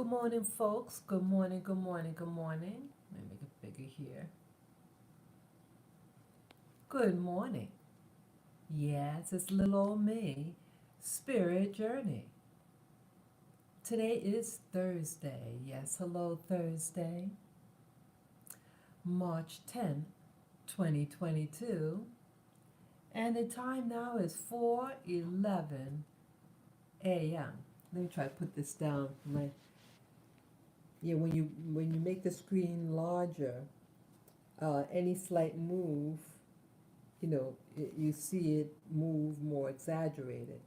Good morning, folks. Good morning, good morning, good morning. Let me make it bigger here. Good morning. Yes, it's little old me, Spirit Journey. Today is Thursday. Yes, hello, Thursday, March 10th, 2022. And the time now is 4:11 a.m. Let me try to put this down. When you make the screen larger, any slight move, you see it move more exaggerated.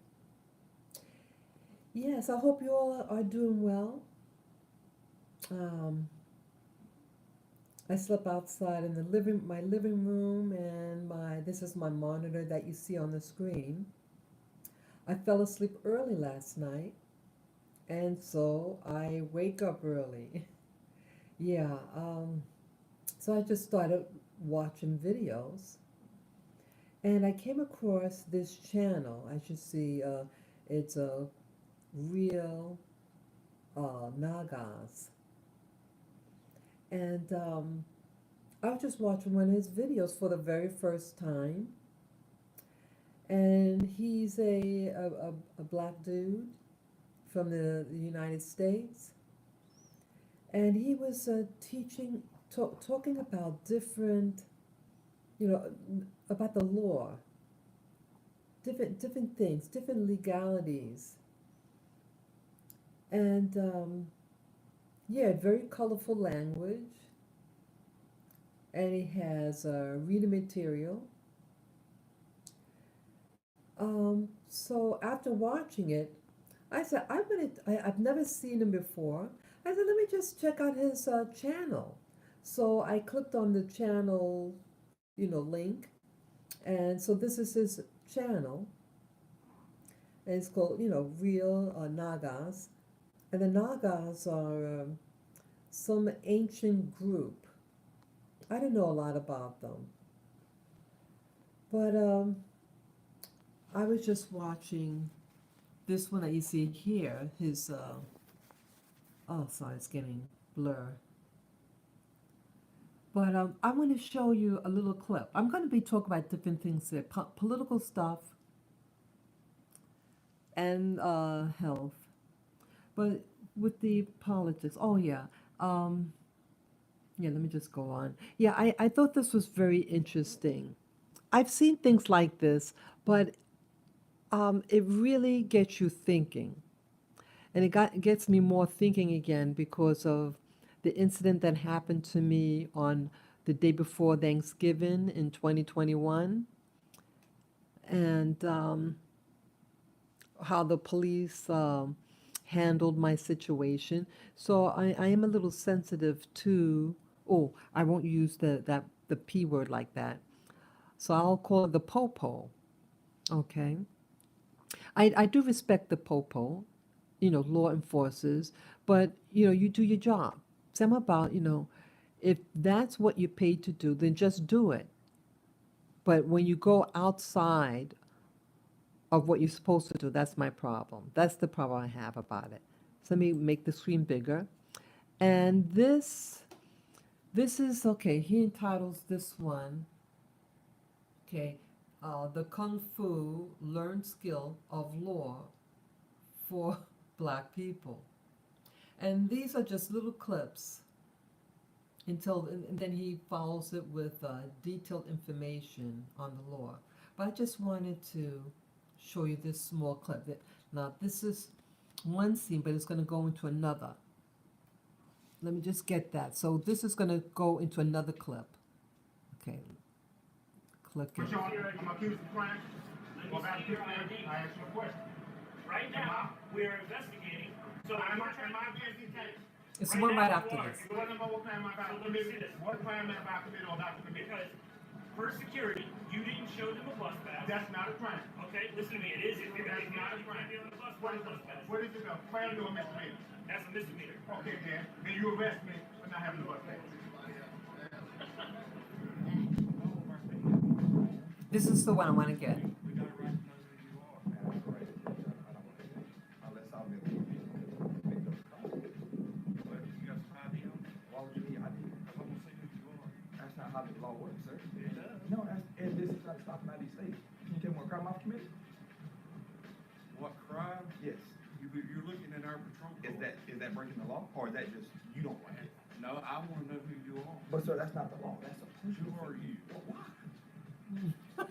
Yes, I hope you all are doing well. Um, I slept outside in my living room, and this is my monitor that you see on the screen. I fell asleep early last night, and so I wake up early. Yeah, so I just started watching videos, and I came across this channel. As you see, it's a real Nagas. And I was just watching one of his videos for the very first time. And he's a black dude from the United States. And he was talking about you know, about the law, different things, different legalities. And yeah, very colorful language. And he has reading material. So after watching it, I said, I've never seen him before. I said, let me just check out his channel. So I clicked on the channel, link. And so this is his channel. And it's called, Real Nagas. And the Nagas are some ancient group. I don't know a lot about them. But I was just watching this one that you see here, oh, sorry, it's getting blur. But I want to show you a little clip. I'm going to be talking about different things here, political stuff and health. But with the politics, oh yeah, yeah, let me just go on. Yeah, I thought this was very interesting. I've seen things like this, but it really gets you thinking. And gets me more thinking again because of the incident that happened to me on the day before Thanksgiving in 2021, and how the police handled my situation. So I am a little sensitive to, oh, I won't use the P word like that. So I'll call it the popo, okay? I do respect the popo, law enforcers, but, you do your job. Some about, if that's what you're paid to do, then just do it. But when you go outside of what you're supposed to do, that's my problem. That's the problem I have about it. So let me make the screen bigger. And this is, okay, he entitles this one, okay, the Kung Fu Learned Skill of Law for Black People. And these are just little clips and then he follows it with detailed information on the law. But I just wanted to show you this small clip. Now, this is one scene, but it's going to go into another. Let me just get that. So this is going to go into another clip. Okay. Click it. I'm accused of crime. Well, I asked you a question. Right now, we are investigating. So am I being detained? It's the one right after this. What crime am I about to commit? What crime am I about to commit or about to commit? Because for security, you didn't show them a bus pass. That's not a crime. Okay, listen to me. It is. That's not a crime. What is it? A felony or a misdemeanor? That's a misdemeanor. Okay, then you arrest me for not having a bus pass. This is the one I want to get. stopping out of these states. Can you tell me what crime I've committed? What crime? Yes. You're looking at our patrol car. Is that breaking the law, or is that just you don't like it? No, I wanna know who you are. But sir, that's not the law. That's a personal. Who are thing. you? Well, why?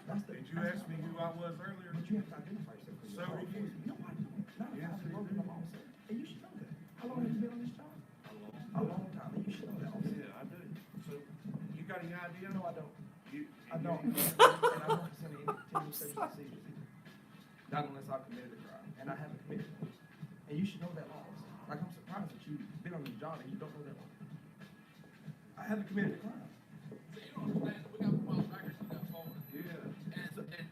That's the, Did you ask me who I was earlier? But you have to identify yourself. 'Cause So you're did you. No, I don't. Not if Yes, I've you broken do. the law, sir. And you should know that. How long have you been on this job? A long time. And you should know that, officer. Yeah, I do. So, you got any idea? No, I don't. You- I don't. you- And I don't send any search procedures either. Not unless I've committed a crime, and I haven't committed one. And you should know that law. Also. Like, I'm surprised that you've been on the job and you don't know that law. I haven't committed a crime. So you don't understand that we got miles back here, you got forward. Yeah.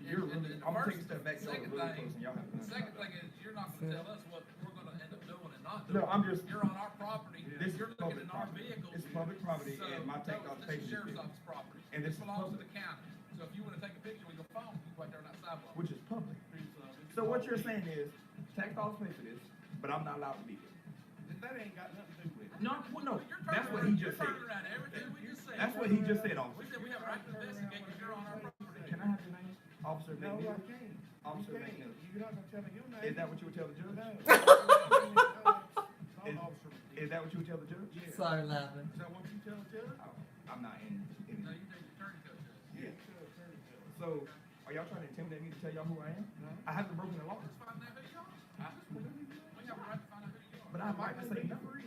You're really, I'm gonna take a step back, y'all are second really thing- close and y'all have to. The second thing is, you're not gonna tell us what we're gonna end up doing and not doing. No, I'm just, You're on our property, This is you're looking public in our property. vehicles. It's public property, So, and my no, takeoff this page is is sheriff's big. office property. And this This is belongs to public. the county. So if you wanna take a picture with your phone, you go right there on that sidewalk. Which is public. So what you're saying is, tax dollars pay for this, but I'm not allowed to be here. That ain't got nothing to do with it. No, well, no, You're that's turning what around- he just You're said. turning around everything we just said. That's what he just said, We officer. said we have a right to investigate because you're on our property. Can I have your name? Officer No, I McNeil? can't. Officer You can't. McNeil. You're not gonna tell me your name. Is that what you would tell the judge? No. Is- Officer. Is that what you would tell the judge? Yeah. Sorry, laughing. Is that what you tell the judge? I'm not in. No, you take the attorney code test. Yeah. So, are y'all trying to intimidate me to tell y'all who I am? No. I haven't broken the law, Let's find out who you are. We have a right to find out who you are. but I have a right to say no. Free.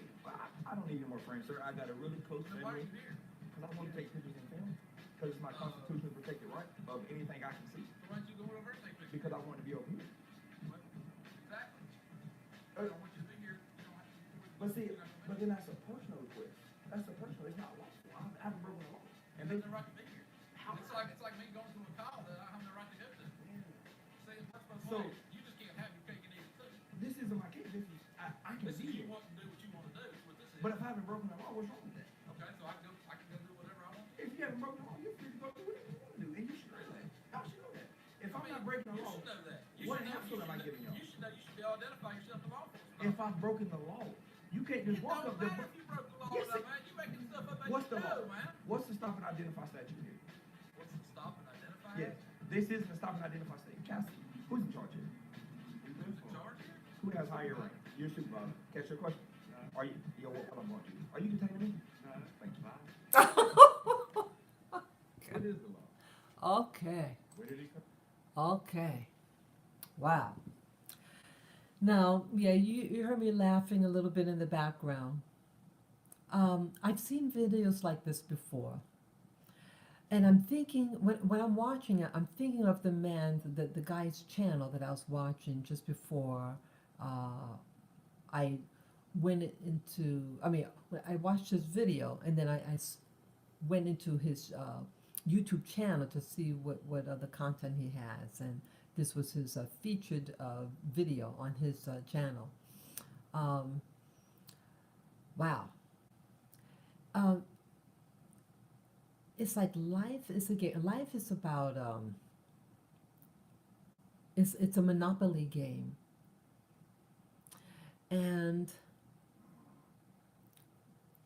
I don't need any more friends, sir. I got a really close Then why are family, you here? because I want to take pictures and film, because it's my constitutionally protected right of anything I can see, So why don't you go over there and take pictures? because I want to be over here. Exactly. I don't want you to be here. You don't have to. But see, but then that's a personal request. That's a personal, it's not lawful. I haven't broken the law. And And they they, have the right to be here. It's like me going to a call that I have the right to go to. See, that's my So- point. You just can't have your cake and eat it too. this isn't my case, this is, I can This is see you it. want to do what you want to do, is what this is. But if I haven't broken the law, what's wrong with that? Okay, so I can go do whatever I want. If you haven't broken the law, you're free to go do whatever you want to do, and you should know that. I should know that. If I'm not breaking the You law, should know that. You what should know- hassle am I giving y'all? You should know, you should be able to identify yourself to law enforcement. if I've broken the law, you can't just It walk don't up there. matter if you broke the law Yes, or not, it- man. You making stuff up as What's you the go, law? man. What's the stop and identify statute here? What's the stop and identify? Yes, this isn't a stop and identify statute. Cassie, who's in charge here? Who's in charge here? Who has higher rank? Your supervisor. Catch your question. Are you, yo, what I'm going to you? Are you detaining me? No. Thank you. What is the law? Okay. Where did he come? Okay. Wow. Now, yeah, you heard me laughing a little bit in the background. I've seen videos like this before. And I'm thinking, when I'm watching it, I'm thinking of the man, the guy's channel that I was watching just before I went into, I watched his video and then I went into his YouTube channel to see what other content he has. And this was his featured video on his channel. Wow. It's like life is a game. Life is about it's a Monopoly game. And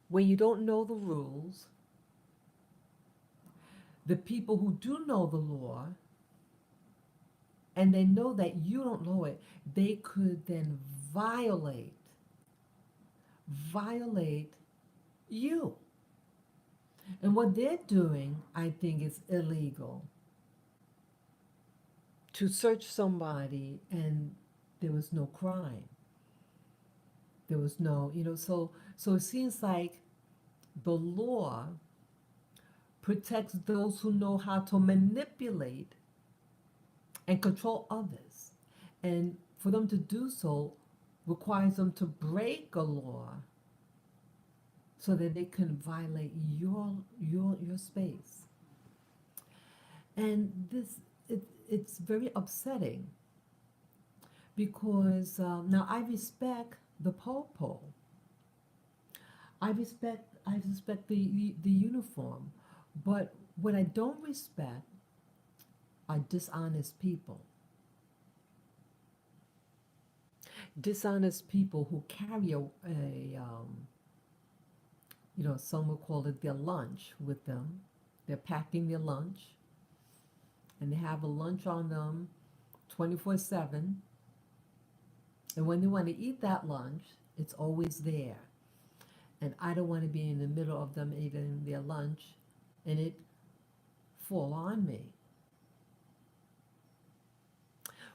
when you don't know the rules, the people who do know the law, and they know that you don't know it, they could then violate you. And what they're doing, I think, is illegal. To search somebody and there was no crime. There was no, so it seems like the law protects those who know how to manipulate and control others. And for them to do so requires them to break a law so that they can violate your space. And it's very upsetting because now I respect the po-po. I respect the uniform, but what I don't respect are dishonest people. Dishonest people who carry some will call it their lunch with them. They're packing their lunch, and they have a lunch on them 24/7. And when they want to eat that lunch, it's always there. And I don't want to be in the middle of them eating their lunch and it fall on me.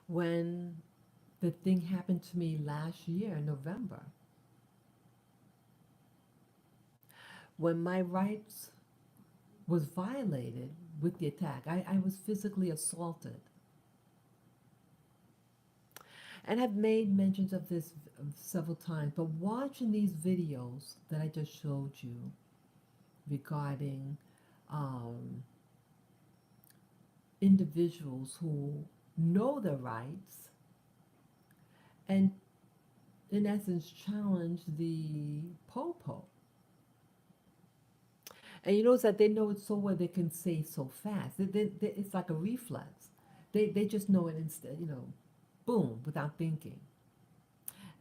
When the thing happened to me last year in November, when my rights was violated with the attack, I was physically assaulted. And I've made mentions of this several times, but watching these videos that I just showed you regarding individuals who know their rights and, in essence, challenge the popo. And you notice that they know it so well they can say so fast. It's like a reflex. They just know it instead, boom, without thinking.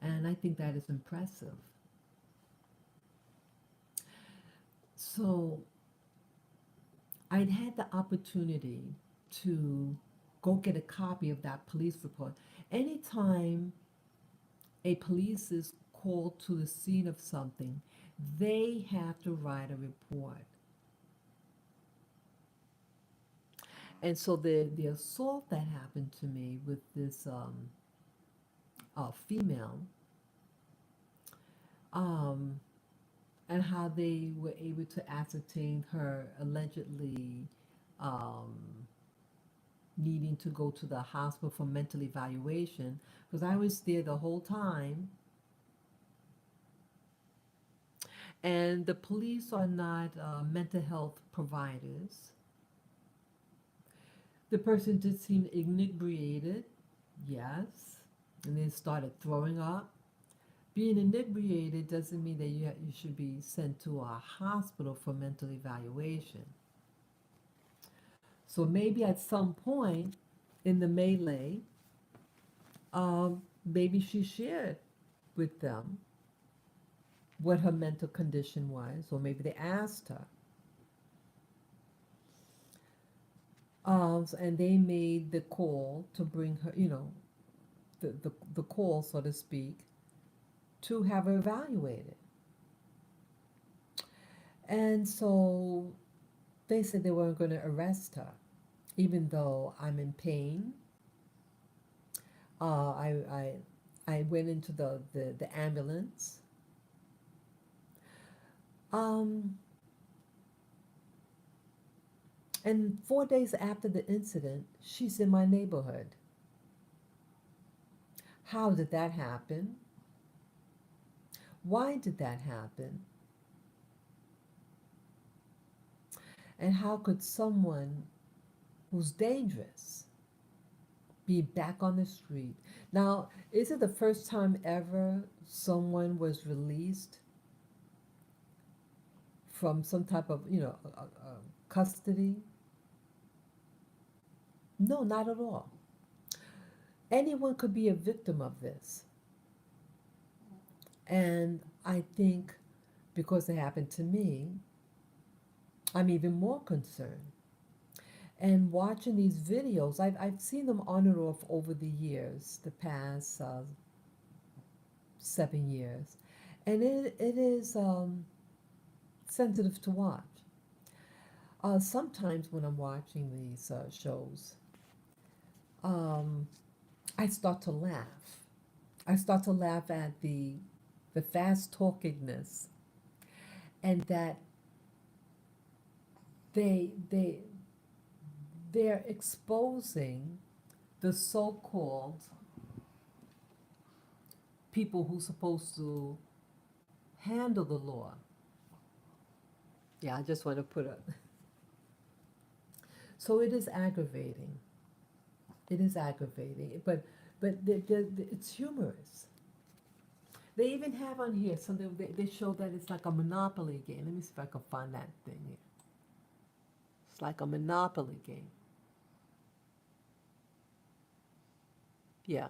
And I think that is impressive. So I'd had the opportunity to go get a copy of that police report. Anytime a police is called to the scene of something, they have to write a report. And so the assault that happened to me with this female, and how they were able to ascertain her allegedly needing to go to the hospital for mental evaluation, because I was there the whole time. And the police are not mental health providers. The person did seem inebriated, yes, and then started throwing up. Being inebriated doesn't mean that you should be sent to a hospital for mental evaluation. So maybe at some point in the melee, maybe she shared with them what her mental condition was, or maybe they asked her. And they made the call to bring her, the call, so to speak, to have her evaluated. And so they said they weren't going to arrest her, even though I'm in pain. I went into the ambulance. And 4 days after the incident, she's in my neighborhood. How did that happen? Why did that happen? And how could someone who's dangerous be back on the street? Now, is it the first time ever someone was released from some type of, custody? No, not at all. Anyone could be a victim of this. And I think because it happened to me, I'm even more concerned. And watching these videos, I've seen them on and off over the years, the past 7 years. And it is sensitive to watch. Sometimes when I'm watching these shows, I start to laugh. I start to laugh at the fast talkingness, and that they're exposing the so-called people who's supposed to handle the law. Yeah, I just want to put it. So it is aggravating. It is aggravating, but it's humorous. They even have on here something, they show that it's like a Monopoly game. Let me see if I can find that thing here. It's like a Monopoly game. Yeah.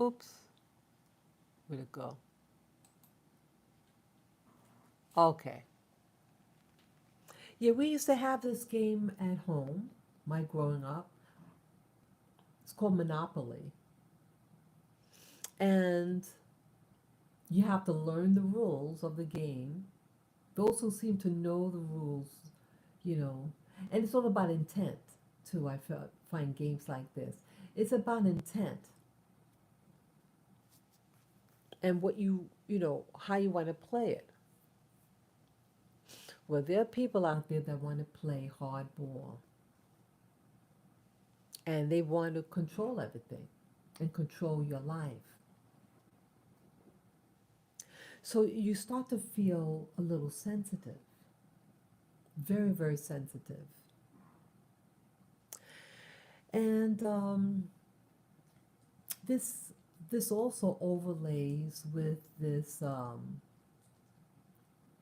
Oops. Where'd it go? Okay. Yeah, we used to have this game at home, my growing up. It's called Monopoly. And you have to learn the rules of the game. Those who seem to know the rules, you know, and it's all about intent too. Find games like this. It's about intent and what you know, how you want to play it. Well, there are people out there that want to play hardball and they want to control everything and control your life. So you start to feel a little sensitive, very, very sensitive. And this this also overlays with this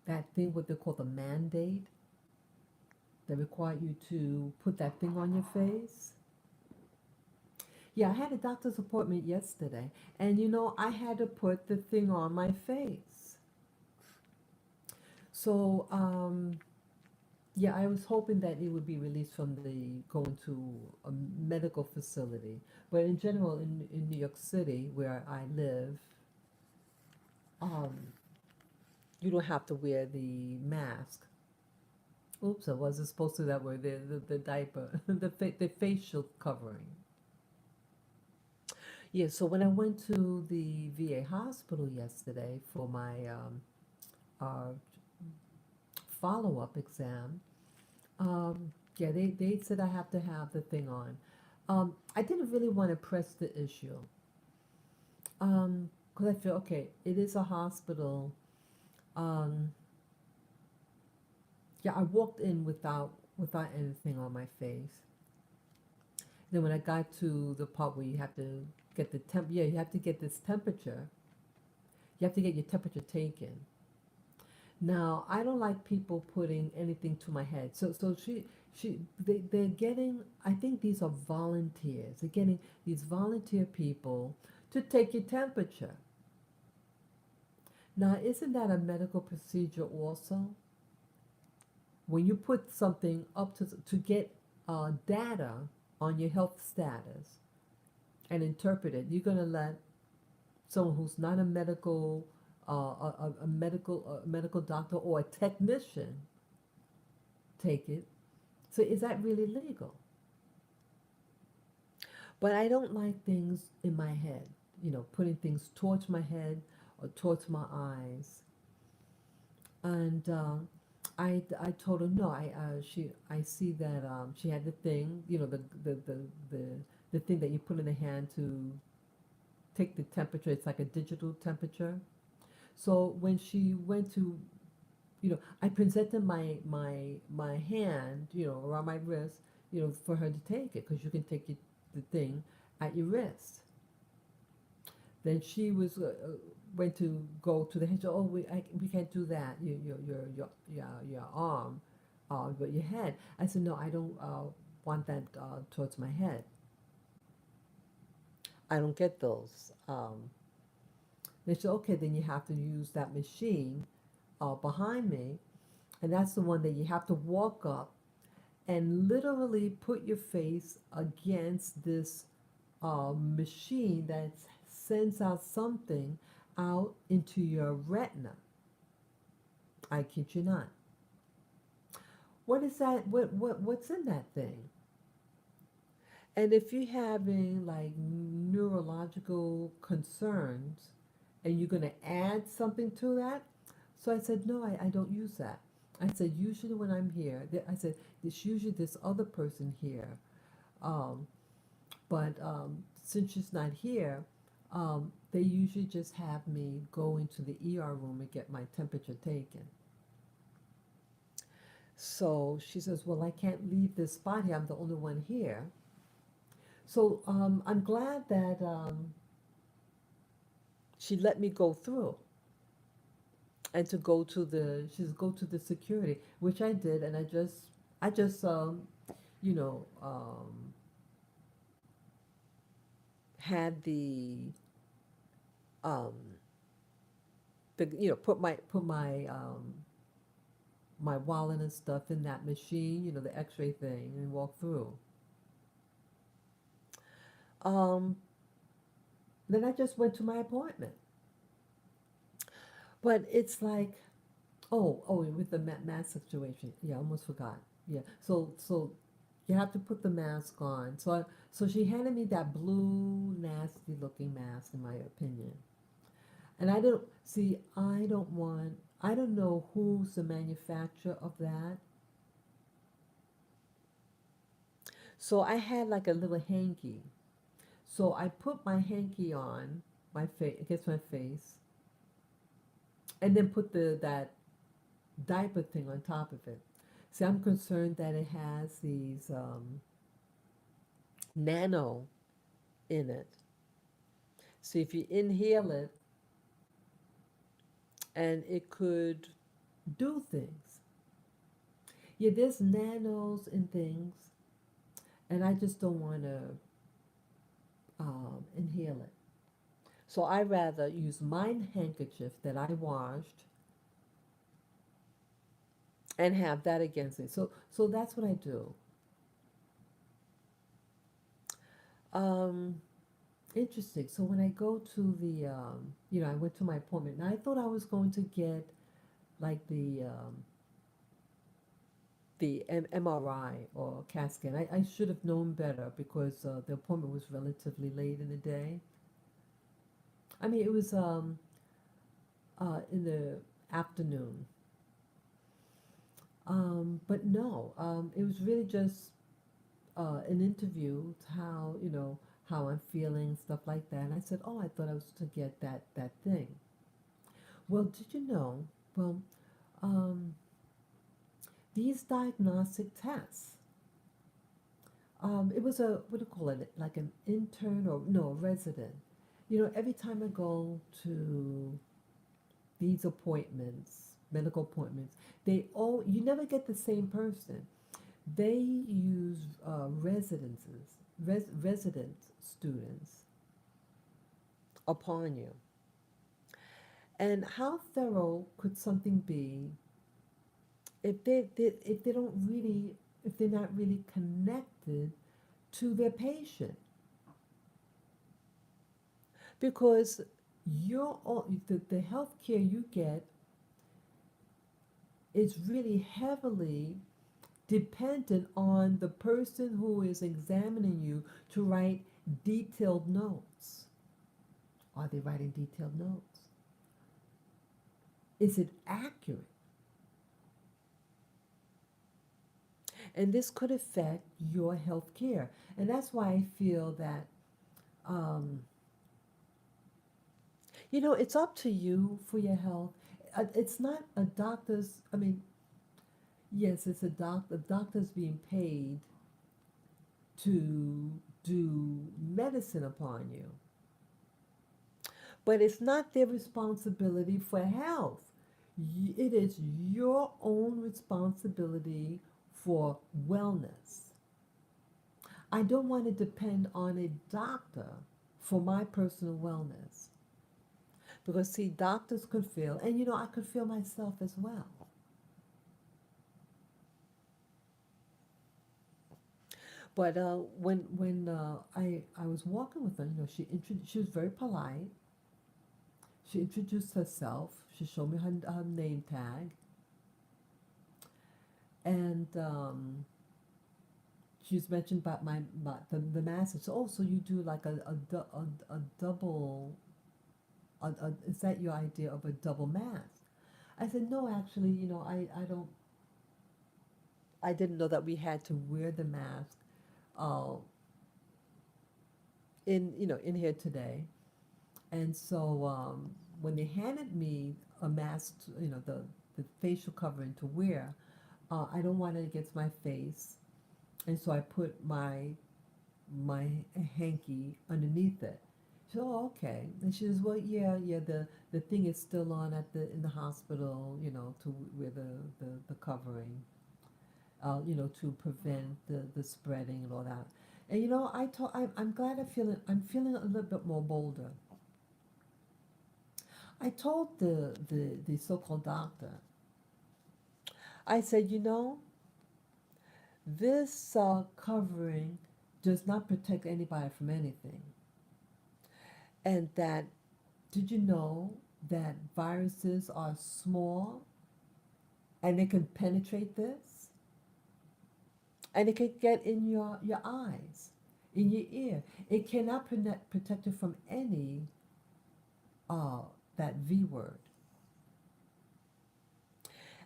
that thing what they call the mandate that require you to put that thing on your face. Yeah, I had a doctor's appointment yesterday, and you know I had to put the thing on my face. So yeah, I was hoping that it would be released from the going to a medical facility. But in general, in New York City, where I live, um, you don't have to wear the mask. Oops, I wasn't supposed to that word. The diaper, the facial covering. Yeah, so when I went to the VA hospital yesterday for my uh, follow-up exam, yeah, they said I have to have the thing on. I didn't really want to press the issue because I feel okay. It is a hospital. Um, yeah, I walked in without anything on my face. Then when I got to the part where you have to get the temp, yeah, you have to get this temperature. You have to get your temperature taken. Now, I don't like people putting anything to my head. So they're getting, I think these are volunteers. They're getting these volunteer people to take your temperature. Now, isn't that a medical procedure also? When you put something up to get data on your health status and interpret it, you're going to let someone who's not a medical medical doctor or a technician take it. So is that really legal? But I don't like things in my head, you know, putting things towards my head or towards my eyes. And I told her no. I see that she had the thing, you know, the thing that you put in the hand to take the temperature. It's like a digital temperature. So when she went to, you know, I presented my hand, you know, around my wrist, you know, for her to take it because you can take the thing at your wrist. Then she was went to go to the head. Oh, we can't do that. Your arm, but your head. I said no, I don't want that towards my head. I don't get those. They said okay, then you have to use that machine behind me, and that's the one that you have to walk up and literally put your face against this machine that sends out something out into your retina. I kid you not. What is that? What's in that thing? And if you're having like neurological concerns and you're going to add something to that, so I said, no, I don't use that. I said, usually when I'm here, I said, there's usually this other person here. Um, but since she's not here, they usually just have me go into the ER room and get my temperature taken. So she says, well, I can't leave this spot here. I'm the only one here. So I'm glad that she let me go through and to go to the security, which I did, and I just you know had um, the you know put my my wallet and stuff in that machine, you know, the X-ray thing, and walk through. Um, then I just went to my appointment. But it's like, oh, with the mask situation, yeah, I almost forgot. Yeah, so you have to put the mask on. So she handed me that blue, nasty looking mask, in my opinion. And I don't see. I don't want. I don't know who's the manufacturer of that. So I had like a little hanky. So I put my hanky on my face against my face, and then put the that diaper thing on top of it. See, I'm concerned that it has these nano in it. So if you inhale it, and it could do things. Yeah, there's nanos in things, and I just don't want to inhale it. So I rather use my handkerchief that I washed and have that against it. So that's what I do. Um, Interesting. So when I go to the, I went to my appointment, and I thought I was going to get like the MRI or CAT scan. I should have known better because the appointment was relatively late in the day. I mean, it was in the afternoon. But no, it was really just an interview, how, how I'm feeling, stuff like that. And I said, oh, I thought I was to get that thing. Well, did you know? Well, um, these diagnostic tests. It was what do you call it? Like an intern or no, a resident. Every time I go to these appointments, medical appointments, you never get the same person. They use resident students upon you. And how thorough could something be if they're not really connected to their patient? Because the health care you get is really heavily dependent on the person who is examining you to write detailed notes. Are they writing detailed notes? Is it accurate? And this could affect your health care. And that's why I feel that, it's up to you for your health. It's not a doctor's, yes, it's a doctor. The doctor's being paid to do medicine upon you. But it's not their responsibility for health. It is your own responsibility for wellness. I don't want to depend on a doctor for my personal wellness. Because, see, doctors could fail, and I could fail myself as well. But when I was walking with her, she was very polite. She introduced herself. She showed me her name tag. And she's mentioned about the mask. Oh, so you do like a double, is that your idea of a double mask? I said, no, actually, I didn't know that we had to wear the mask in here today. And so when they handed me a mask, the facial covering to wear, I don't want it against my face, and so I put my hanky underneath it. She said, "Oh, okay." And she says, "Well, yeah, the thing is still on in the hospital, to wear the covering, to prevent the spreading and all that." And I'm glad I'm feeling a little bit more bolder. I told the so-called doctor, I said, this covering does not protect anybody from anything. And that, did you know that viruses are small and they can penetrate this? And it can get in your eyes, in your ear. It cannot protect you from any, that V word.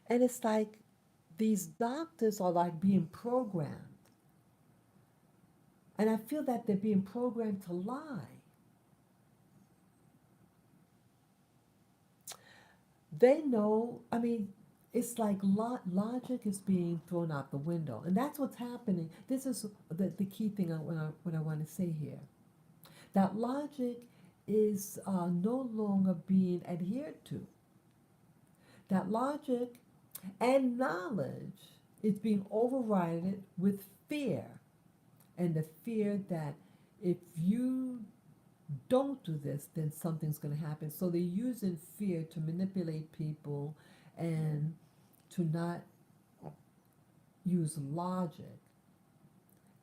And it's like these doctors are like being programmed. And I feel that they're being programmed to lie. They know, I mean, it's like logic is being thrown out the window. And that's what's happening. This is the key thing what I want to say here. That logic is no longer being adhered to. That logic and knowledge is being overridden with fear. And the fear that if you don't do this, then something's going to happen. So they're using fear to manipulate people and to not use logic.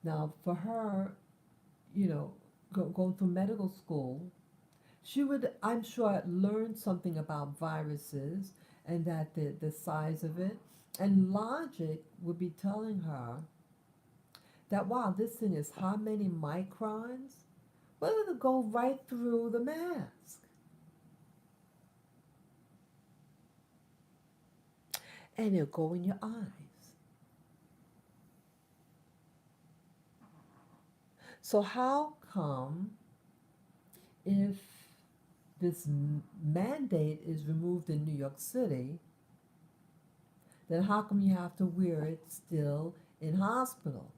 Now, for her, going through medical school, she would, I'm sure, learn something about viruses and that the size of it. And logic would be telling her that, wow, this thing is how many microns? Well, it'll go right through the mask. And it'll go in your eyes. So how come if this mandate is removed in New York City, then how come you have to wear it still in hospital?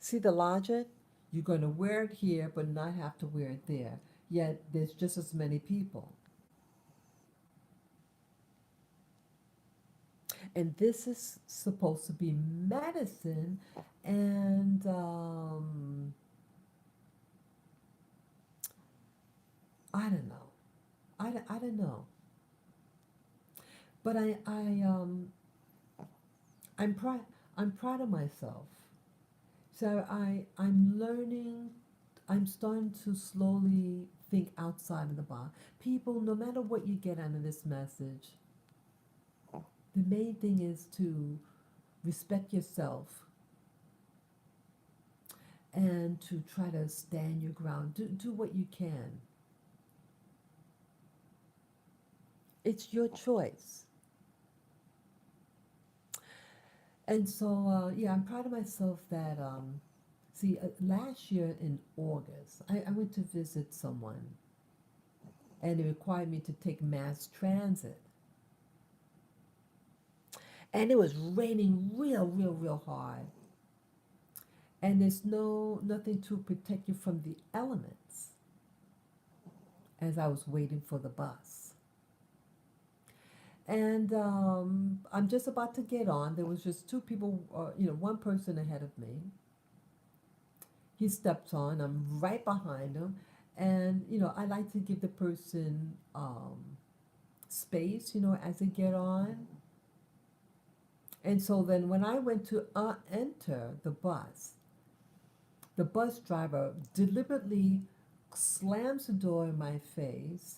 See the logic? You're going to wear it here, but not have to wear it there. Yet there's just as many people. And this is supposed to be medicine, and I don't know. I don't know. But I'm proud of myself. So I'm learning, I'm starting to slowly think outside of the box. People, no matter what you get out of this message, the main thing is to respect yourself and to try to stand your ground. Do what you can. It's your choice. And so, yeah, I'm proud of myself that, last year in August, I went to visit someone, and it required me to take mass transit. And it was raining real hard. And there's nothing to protect you from the elements as I was waiting for the bus. And I'm just about to get on. There was just two people, one person ahead of me. He steps on, I'm right behind him. And, I like to give the person space, as they get on. And so then when I went to enter the bus driver deliberately slams the door in my face.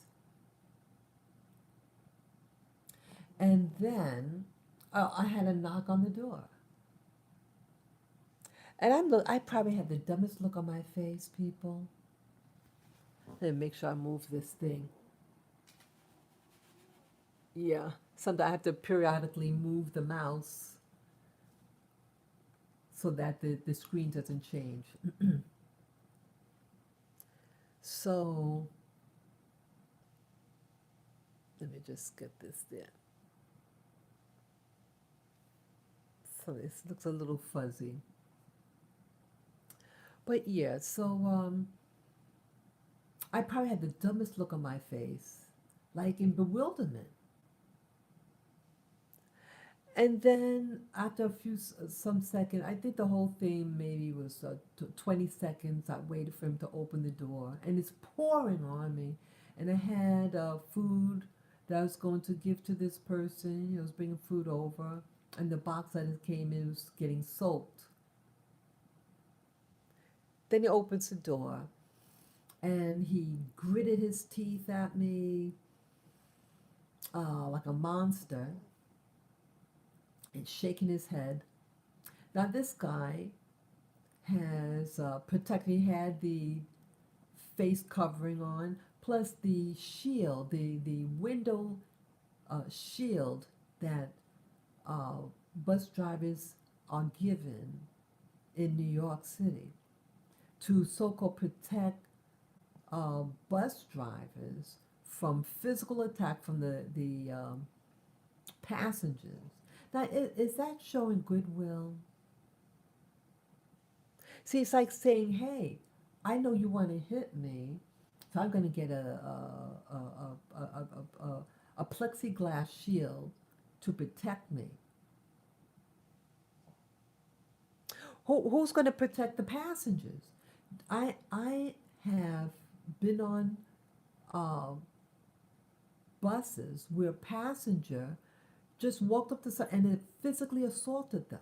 And then I had a knock on the door. And I probably had the dumbest look on my face, people. Let me make sure I move this thing. Yeah, sometimes I have to periodically move the mouse so that the screen doesn't change. So, let me just get this there. So this looks a little fuzzy. But yeah, so I probably had the dumbest look on my face, like in bewilderment. And then after some seconds, I think the whole thing maybe was 20 seconds. I waited for him to open the door, and it's pouring on me. And I had food that I was going to give to this person. You know, I was bringing food over, and the box that it came in was getting soaked. Then he opens the door, and he gritted his teeth at me like a monster and shaking his head. Now this guy has protected. He had the face covering on, plus the shield, the window shield that bus drivers are given in New York City to so-called protect bus drivers from physical attack from the passengers. Now, is that showing goodwill? See, it's like saying, "Hey, I know you want to hit me, so I'm going to get a plexiglass shield to protect me." Who's going to protect the passengers? I have been on buses where a passenger just walked up to some and it physically assaulted them.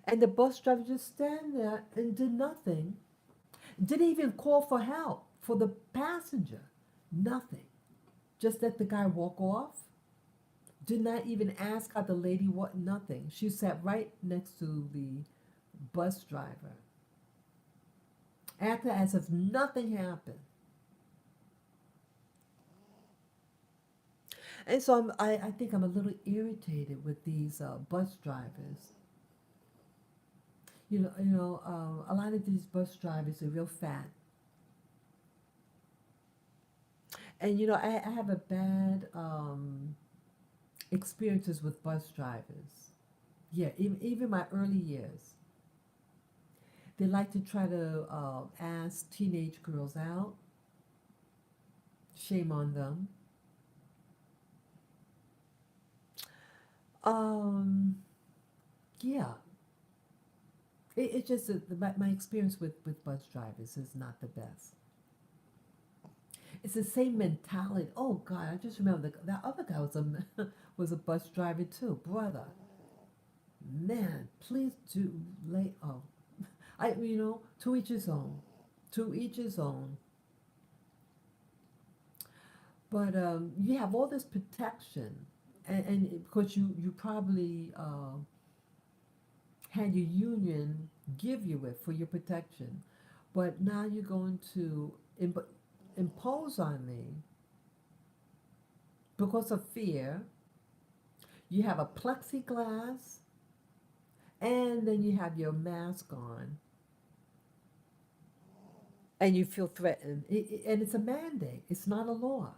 And the bus driver just stand there and did nothing. Didn't even call for help for the passenger. Nothing. Just let the guy walk off. Did not even ask how the lady what nothing. She sat right next to the bus driver. Acted as if nothing happened. And so I think I'm a little irritated with these bus drivers. A lot of these bus drivers are real fat. And I have a bad experiences with bus drivers. Yeah, even my early years. They like to try to ask teenage girls out. Shame on them. Yeah. It just my experience with bus drivers is not the best. It's the same mentality. Oh God, I just remember that other guy was a was a bus driver too, brother. Man, please do lay. Oh, to each his own. To each his own. But you have all this protection, and because you probably had your union give you it for your protection, but now you're going to impose on me because of fear. You have a plexiglass, and then you have your mask on, and you feel threatened. And it's a mandate. It's not a law.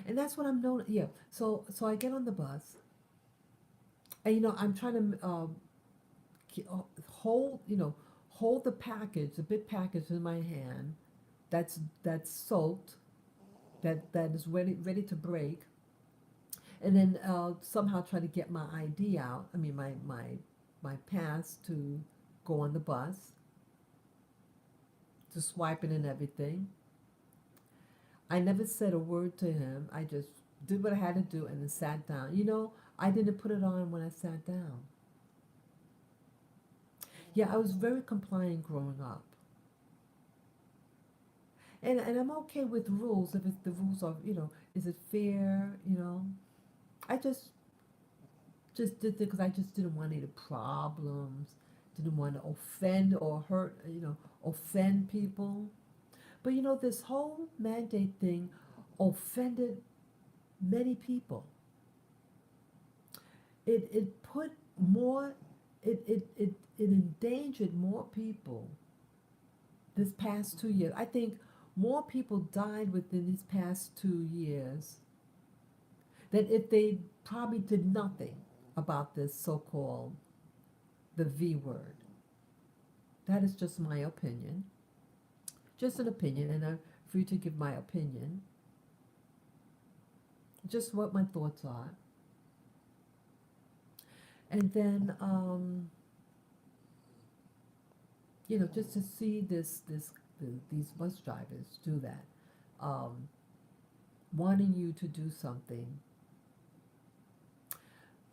And that's what I'm known. Yeah. So I get on the bus, and I'm trying to hold the package, the big package in my hand, that's soaked, that is ready to break, and then somehow try to get my ID out. I mean my pass to go on the bus, to swipe it and everything. I never said a word to him. I just did what I had to do and then sat down. I didn't put it on when I sat down. Yeah, I was very compliant growing up. And I'm okay with rules if the rules are, is it fair, I just did it because I just didn't want any problems, didn't want to offend or hurt, offend people. But this whole mandate thing offended many people. It put more, it endangered more people this past 2 years. I think more people died within these past 2 years than if they probably did nothing about this so-called the V word. That is just my opinion. Just an opinion, and I'm free to give my opinion. Just what my thoughts are. And then just to see these bus drivers do that, um, wanting you to do something.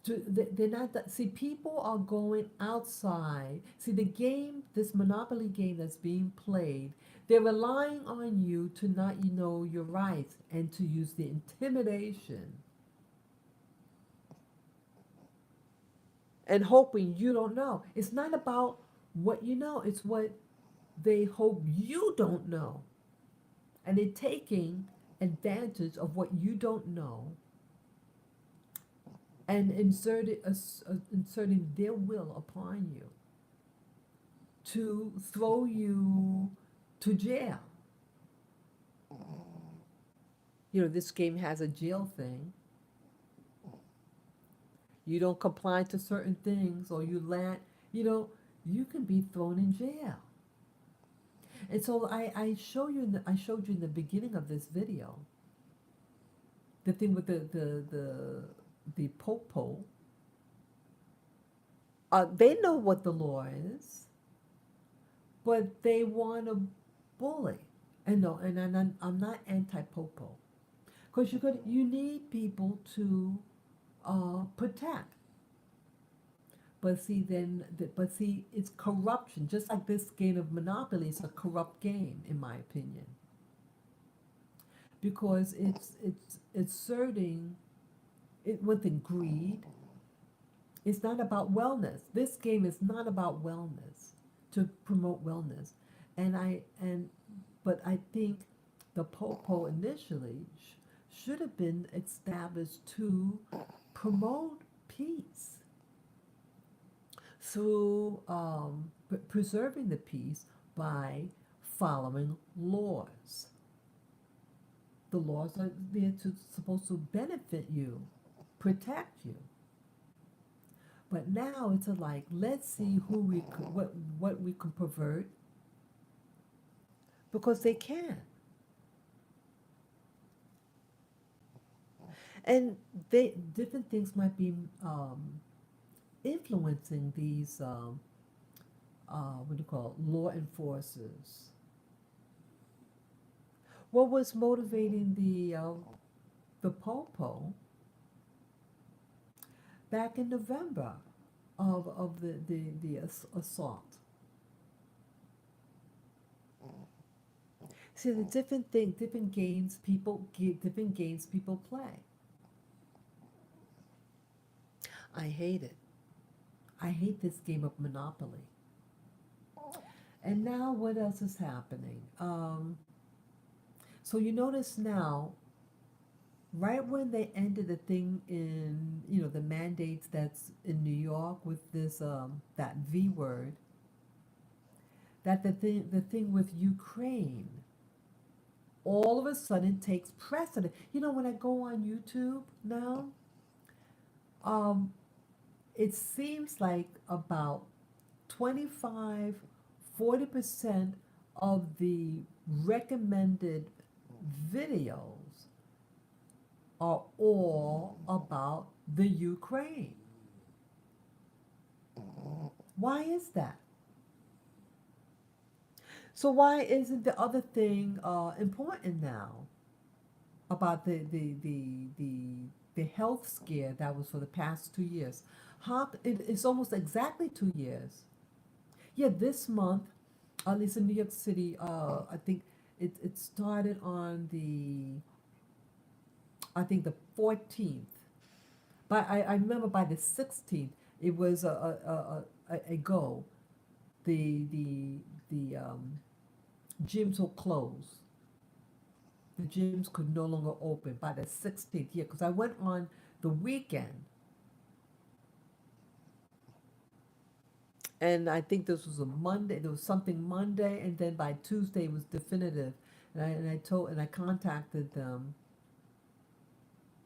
They're not that. See, people are going outside. See, the game, this Monopoly game that's being played, they're relying on you to not, know your rights and to use the intimidation and hoping you don't know. It's not about what you know, it's what they hope you don't know. And they're taking advantage of what you don't know and inserting their will upon you to throw you to jail. This game has a jail thing. You don't comply to certain things, or you land, you can be thrown in jail. And so I showed you in the beginning of this video the thing with the popo. They know what the law is, but they want to bully. And no, and I'm not anti-popo, because you need people to protect. But see, it's corruption. Just like this game of Monopoly is a corrupt game, in my opinion, because it's asserting it within greed. It's not about wellness. This game is not about wellness, to promote wellness, but I think the popo initially should have been established to promote peace through preserving the peace by following laws. The laws are there supposed to benefit you, protect you. But now it's let's see what we can pervert, because they can. And different things might be influencing these what do you call it, law enforcers. What was motivating the popo back in November of the assault? See, the different games people play. I hate it. I hate this game of Monopoly. And now what else is happening? So you notice now, right when they ended the thing in, the mandates that's in New York with this, that V word, that the thing with Ukraine all of a sudden takes precedent. When I go on YouTube now, it seems like about 25-40% of the recommended videos are all about the Ukraine. Why is that? So why isn't the other thing important now about the health scare that was for the past 2 years? It's almost exactly 2 years. Yeah, this month, at least in New York City, I think it started on the 14th. But I remember by the 16th, it was a go. The gyms will close. The gyms could no longer open by the 16th. Yeah, because I went on the weekend. And I think this was a Monday. There was something Monday, and then by Tuesday it was definitive. And I contacted them,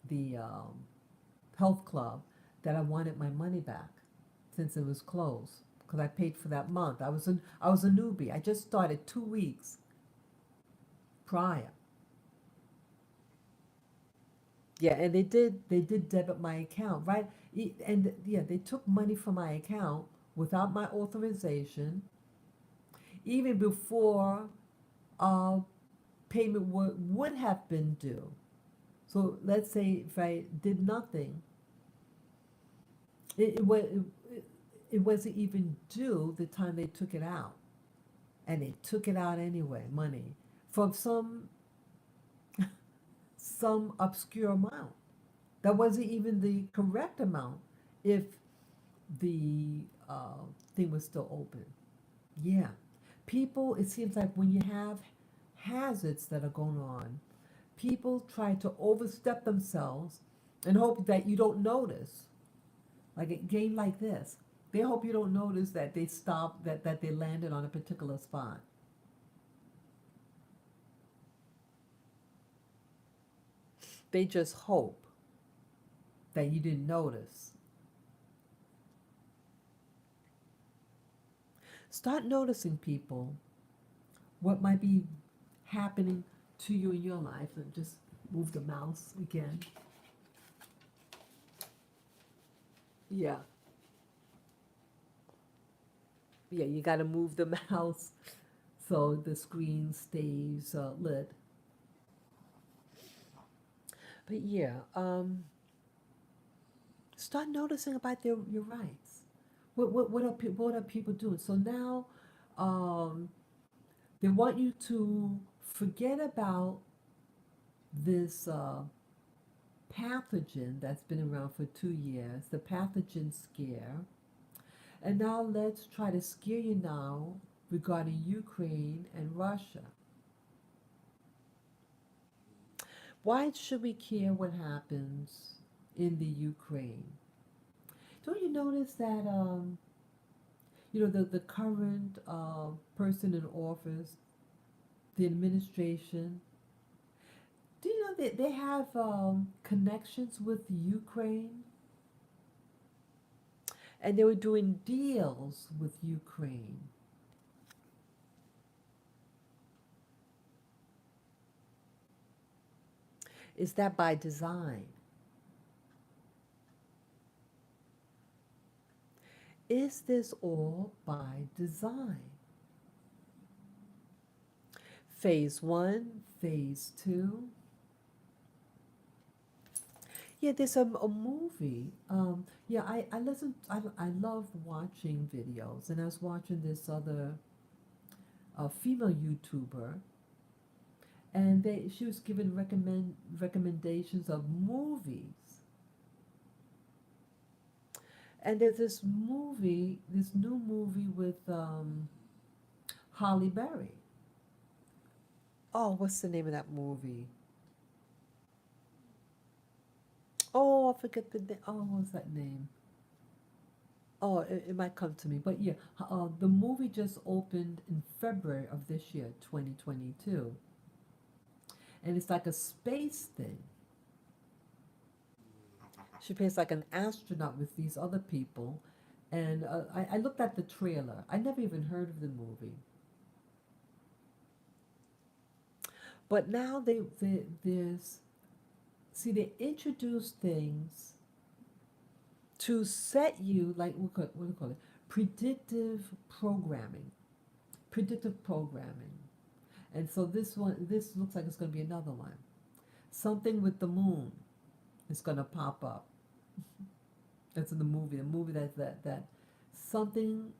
the health club, that I wanted my money back since it was closed, because I paid for that month. I was a newbie. I just started 2 weeks prior. Yeah, and they did debit my account, right? And yeah, they took money from my account without my authorization. even before payment would have been due. So let's say if I did nothing, it wasn't even due the time they took it out. And they took it out anyway, money, from some obscure amount. That wasn't even the correct amount if the thing was still open. Yeah. People, it seems like when you have hazards that are going on, people try to overstep themselves and hope that you don't notice. Like a game like this, they hope you don't notice that they stopped, that they landed on a particular spot. They just hope that you didn't notice. Start noticing, people, what might be happening to you in your life. And just move the mouse again. Yeah. Yeah, you got to move the mouse so the screen stays lit. But yeah, start noticing about your rights. What are people doing? So now, they want you to forget about this pathogen that's been around for 2 years, the pathogen scare. And now let's try to scare you now regarding Ukraine and Russia. Why should we care what happens in the Ukraine? Don't you notice that, the current person in office, the administration, do you know that they have connections with Ukraine? And they were doing deals with Ukraine. Is that by design? Is this all by design? Phase 1, phase 2. Yeah, there's a movie. Yeah, I love watching videos, and I was watching this other female YouTuber, and she was giving recommendations of movies. And there's this new movie with Holly Berry. Oh, what's the name of that movie? Oh, I forget the name. Oh, what's that name? Oh, it might come to me. But yeah, the movie just opened in February of this year, 2022. And it's like a space thing. She plays like an astronaut with these other people. And I looked at the trailer. I never even heard of the movie. But now they introduce things to set you, like, what do you call it? Predictive programming. And so this looks like it's going to be another one. Something with the moon is going to pop up. That's in the movie. The movie that something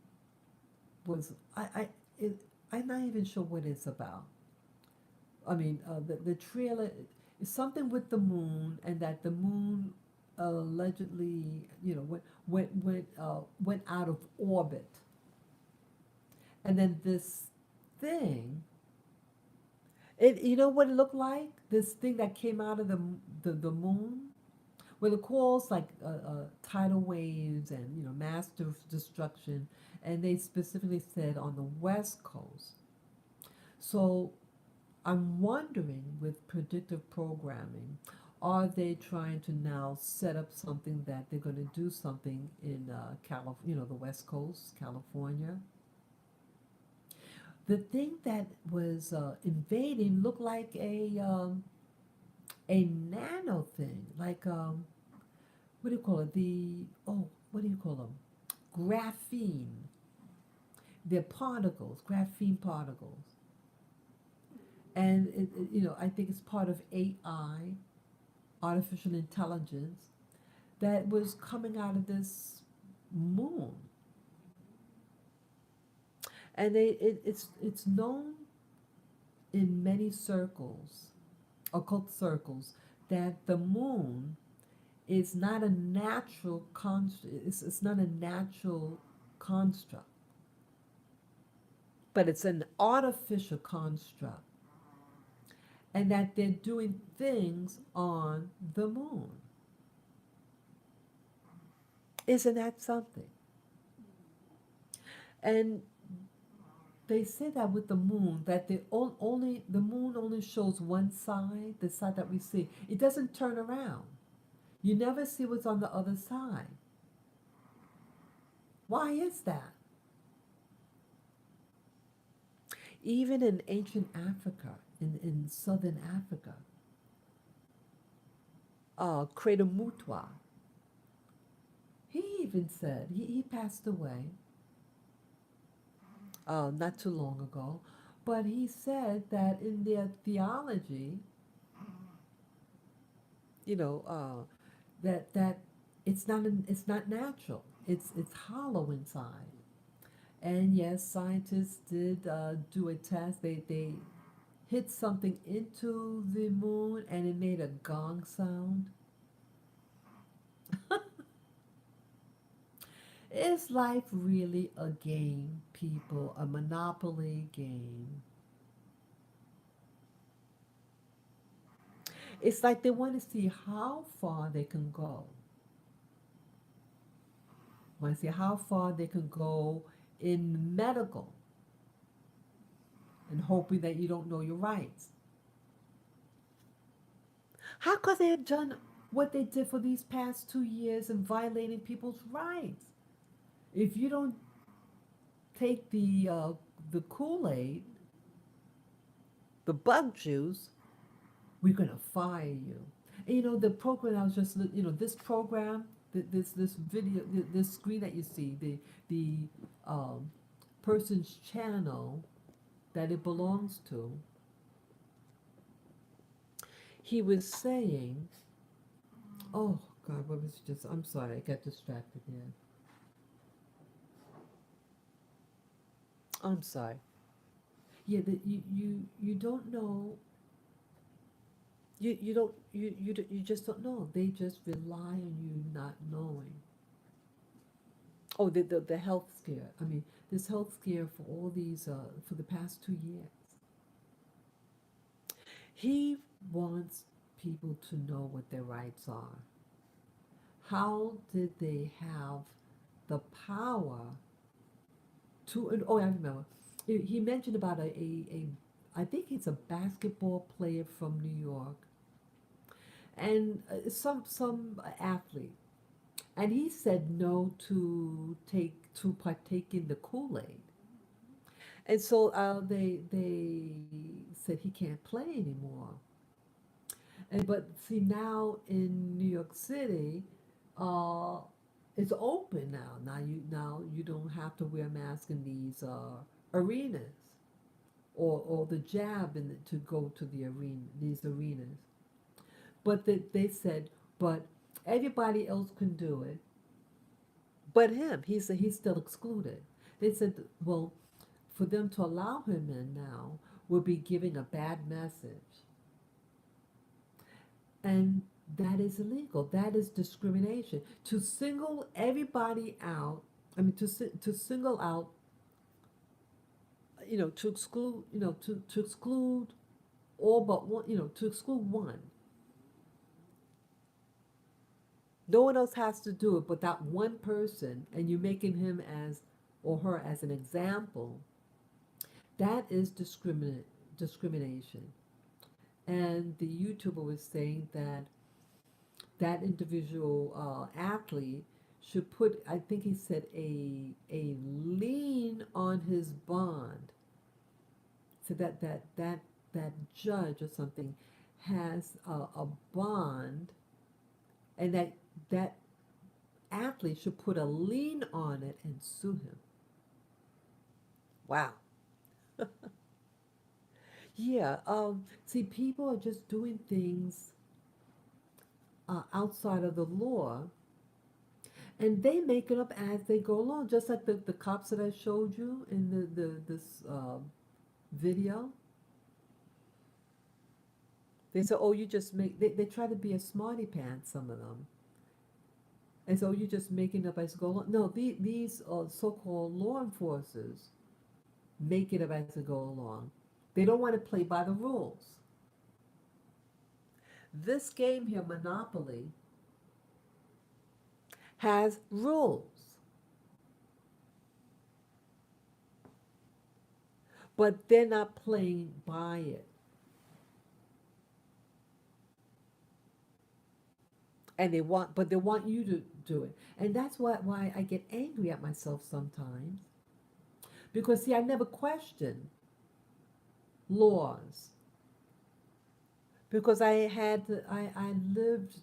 was, I'm not even sure what it's about. I mean, the trailer is something with the moon, and that the moon allegedly, went out of orbit, and then this thing. You know what it looked like? This thing that came out of the moon, well, it caused like tidal waves and mass destruction, and they specifically said on the West Coast. So I'm wondering, with predictive programming, are they trying to now set up something that they're going to do something in the West Coast, California? The thing that was invading looked like a nano thing, like what do you call it? What do you call them? Graphene. they're particles, graphene particles. And, I think it's part of AI, artificial intelligence, that was coming out of this moon. And it's known in many circles, occult circles, that the moon is not a natural construct. It's not a natural construct, but it's an artificial construct, and that they're doing things on the moon. Isn't that something? And they say that with the moon, that the moon only shows one side, the side that we see. It doesn't turn around. You never see what's on the other side. Why is that? Even in ancient Africa, in southern Africa, Credo Mutwa, he even said, he passed away not too long ago, but he said that in their theology, that it's not natural. It's hollow inside. And yes, scientists did do a test. They hit something into the moon and it made a gong sound. Is life really a game, people? A Monopoly game? It's like they want to see how far they can go. Want to see how far they can go in medical, and hoping that you don't know your rights. How could they have done what they did for these past 2 years and violating people's rights? If you don't take the Kool-Aid, the bug juice, we're gonna fire you. And the program I was just, this program, this video, this screen that you see, the person's channel that it belongs to, he was saying, oh God, what was just? I'm sorry, I got distracted here. I'm sorry. Yeah, that you don't know. You just don't know. They just rely on you not knowing. Oh, the health scare. I mean, this health scare for all these for the past 2 years. He wants people to know what their rights are. How did they have the power to? Oh, I remember. He mentioned about I think he's a basketball player from New York, and some athlete, and he said no to partake in the Kool-Aid, and so they said he can't play anymore. And but see, now in New York City, it's open now. Now you don't have to wear a mask in these arenas, or the jab to go to these arenas. But they said, but everybody else can do it, but him. He's still excluded. They said, well, for them to allow him in now will be giving a bad message, and that is illegal. That is discrimination. To single everybody out. I mean, to single out. To exclude. To exclude all but one. To exclude one. No one else has to do it but that one person, and you're making him or her as an example. That is discrimination. And the YouTuber was saying that individual athlete should put, I think he said, a lien on his bond, so that judge or something has a bond, and that athlete should put a lien on it and sue him. Wow. Yeah. See, people are just doing things outside of the law, and they make it up as they go along, just like the cops that I showed you in this video. They say, "Oh, you just make." They try to be a smarty pants. Some of them. And so you're just making up as you go along. No, these so-called law enforcers make it up as they go along. They don't want to play by the rules. This game here, Monopoly, has rules, but they're not playing by it. And they want you to do it. And that's why I get angry at myself sometimes. Because see, I never questioned laws. Because I lived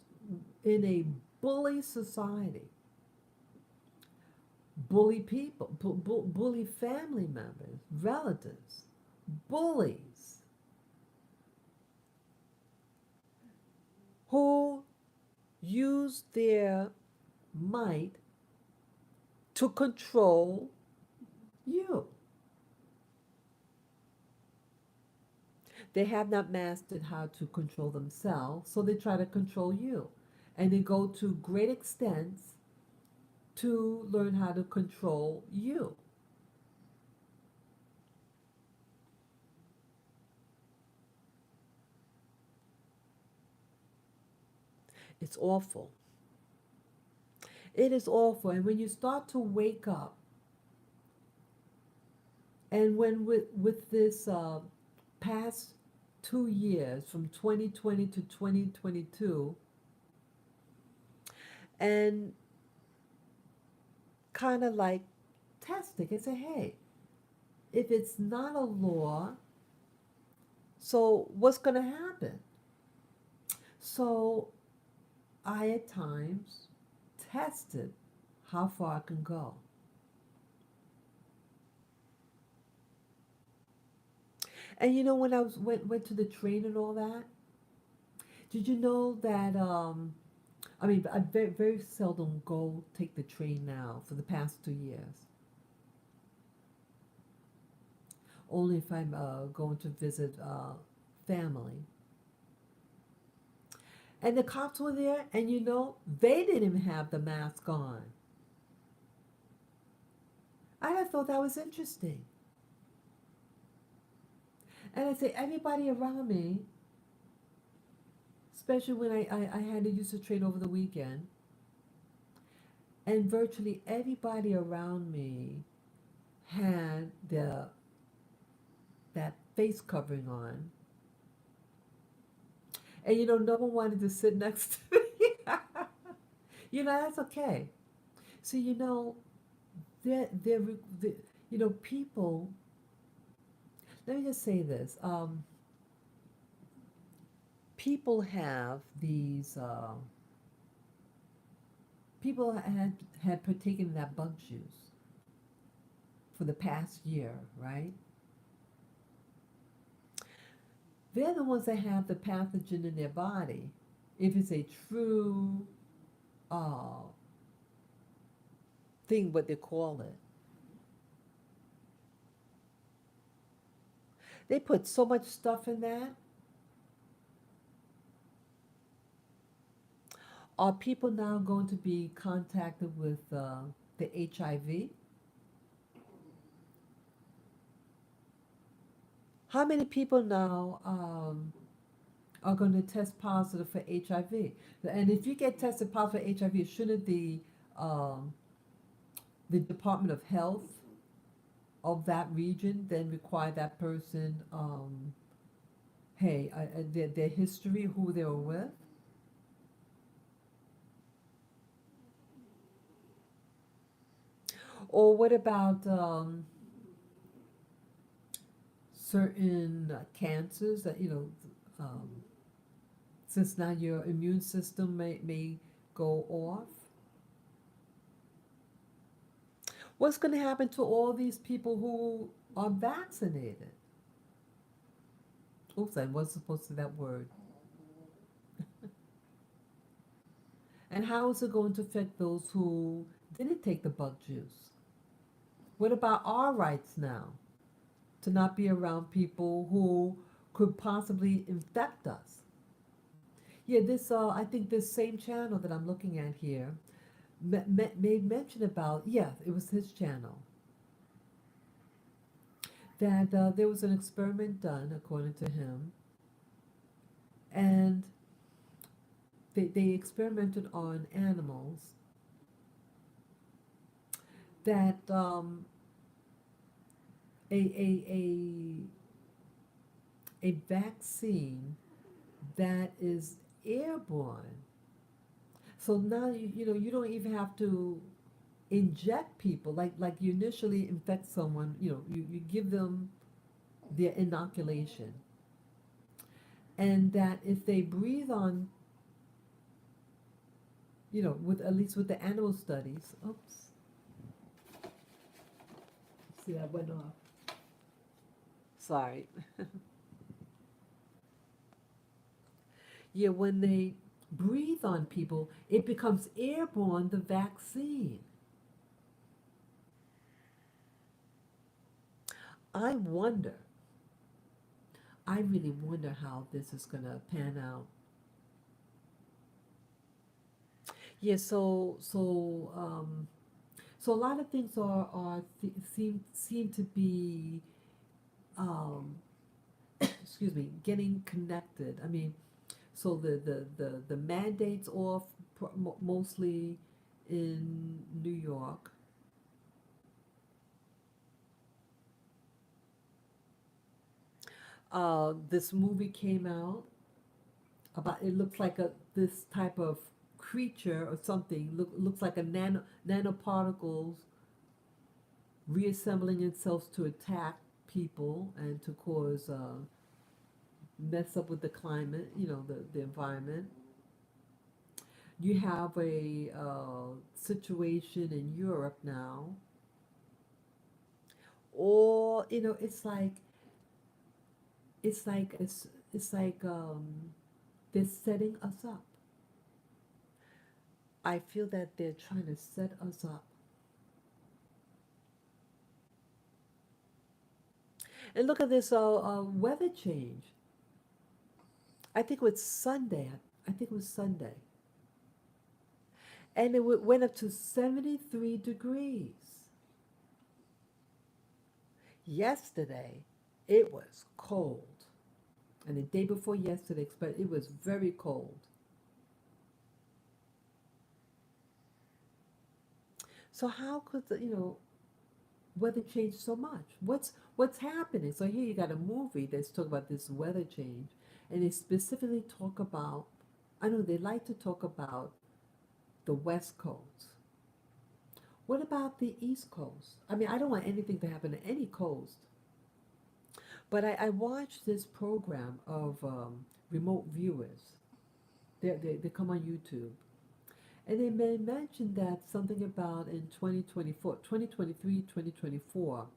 in a bully society. Bully people, bully family members, relatives, bullies who use their might to control you. They have not mastered how to control themselves, so they try to control you. And they go to great extents to learn how to control you. It's awful. It is awful. And when you start to wake up, and when with this past 2 years, from 2020 to 2022, and kind of like testing and say, hey, if it's not a law, so what's going to happen? So I at times tested how far I can go. And you know, when I went to the train and all that, did you know that I mean, I very seldom go take the train now for the past 2 years. Only if I'm going to visit family. And the cops were there, and you know, they didn't even have the mask on. I thought that was interesting. And I say, everybody around me, especially when I had to use the train over the weekend, and virtually everybody around me had that face covering on. And you know, no one wanted to sit next to me. You know, that's okay. So you know, they're you know, people. Let me just say this. People have these. People had partaken in that bug juice for the past year, right? They're the ones that have the pathogen in their body. If it's a true thing, what they call it. They put so much stuff in that. Are people now going to be contacted with the HIV? How many people now are going to test positive for HIV? And if you get tested positive for HIV, shouldn't the Department of Health of that region then require that person, hey, their history, who they were with? Or what about certain cancers that, you know, since now your immune system may go off? What's going to happen to all these people are vaccinated. Oops, I wasn't supposed to say that word. And how is it going to affect those who didn't take the bug juice? What about our rights now to not be around people who could possibly infect us? Yeah, this I think this same channel that I'm looking at here made mention about, yeah, it was his channel, that there was an experiment done, according to him, and they experimented on animals that a, a, a vaccine that is airborne. So now you don't even have to inject people like you initially infect someone. You give them the inoculation, and that if they breathe on, with at least with the animal studies. Oops. See, that went off. Sorry. Yeah, when they breathe on people, it becomes airborne, the vaccine. I wonder, I really wonder how this is going to pan out. Yeah, so a lot of things seem to be, excuse me, getting connected. I mean, so the mandates off mostly in New York. This movie came out about, it looks like this type of creature or something, looks like a nanoparticles reassembling itself to attack people and to cause mess up with the climate, the environment. You have a situation in Europe now, or it's like they're setting us up. I feel that they're trying to set us up. And look at this weather change. I think it was Sunday. I think it was Sunday. And it went up to 73 degrees. Yesterday, it was cold. And the day before yesterday, it was very cold. So how could weather change so much? What's happening? So here you got a movie that's talking about this weather change, and they specifically talk about, I know they like to talk about the West Coast. What about the East Coast? I mean, I don't want anything to happen to any coast. But I watched this program of remote viewers. They come on YouTube. And they mentioned that something about in 2024, 2023, 2024,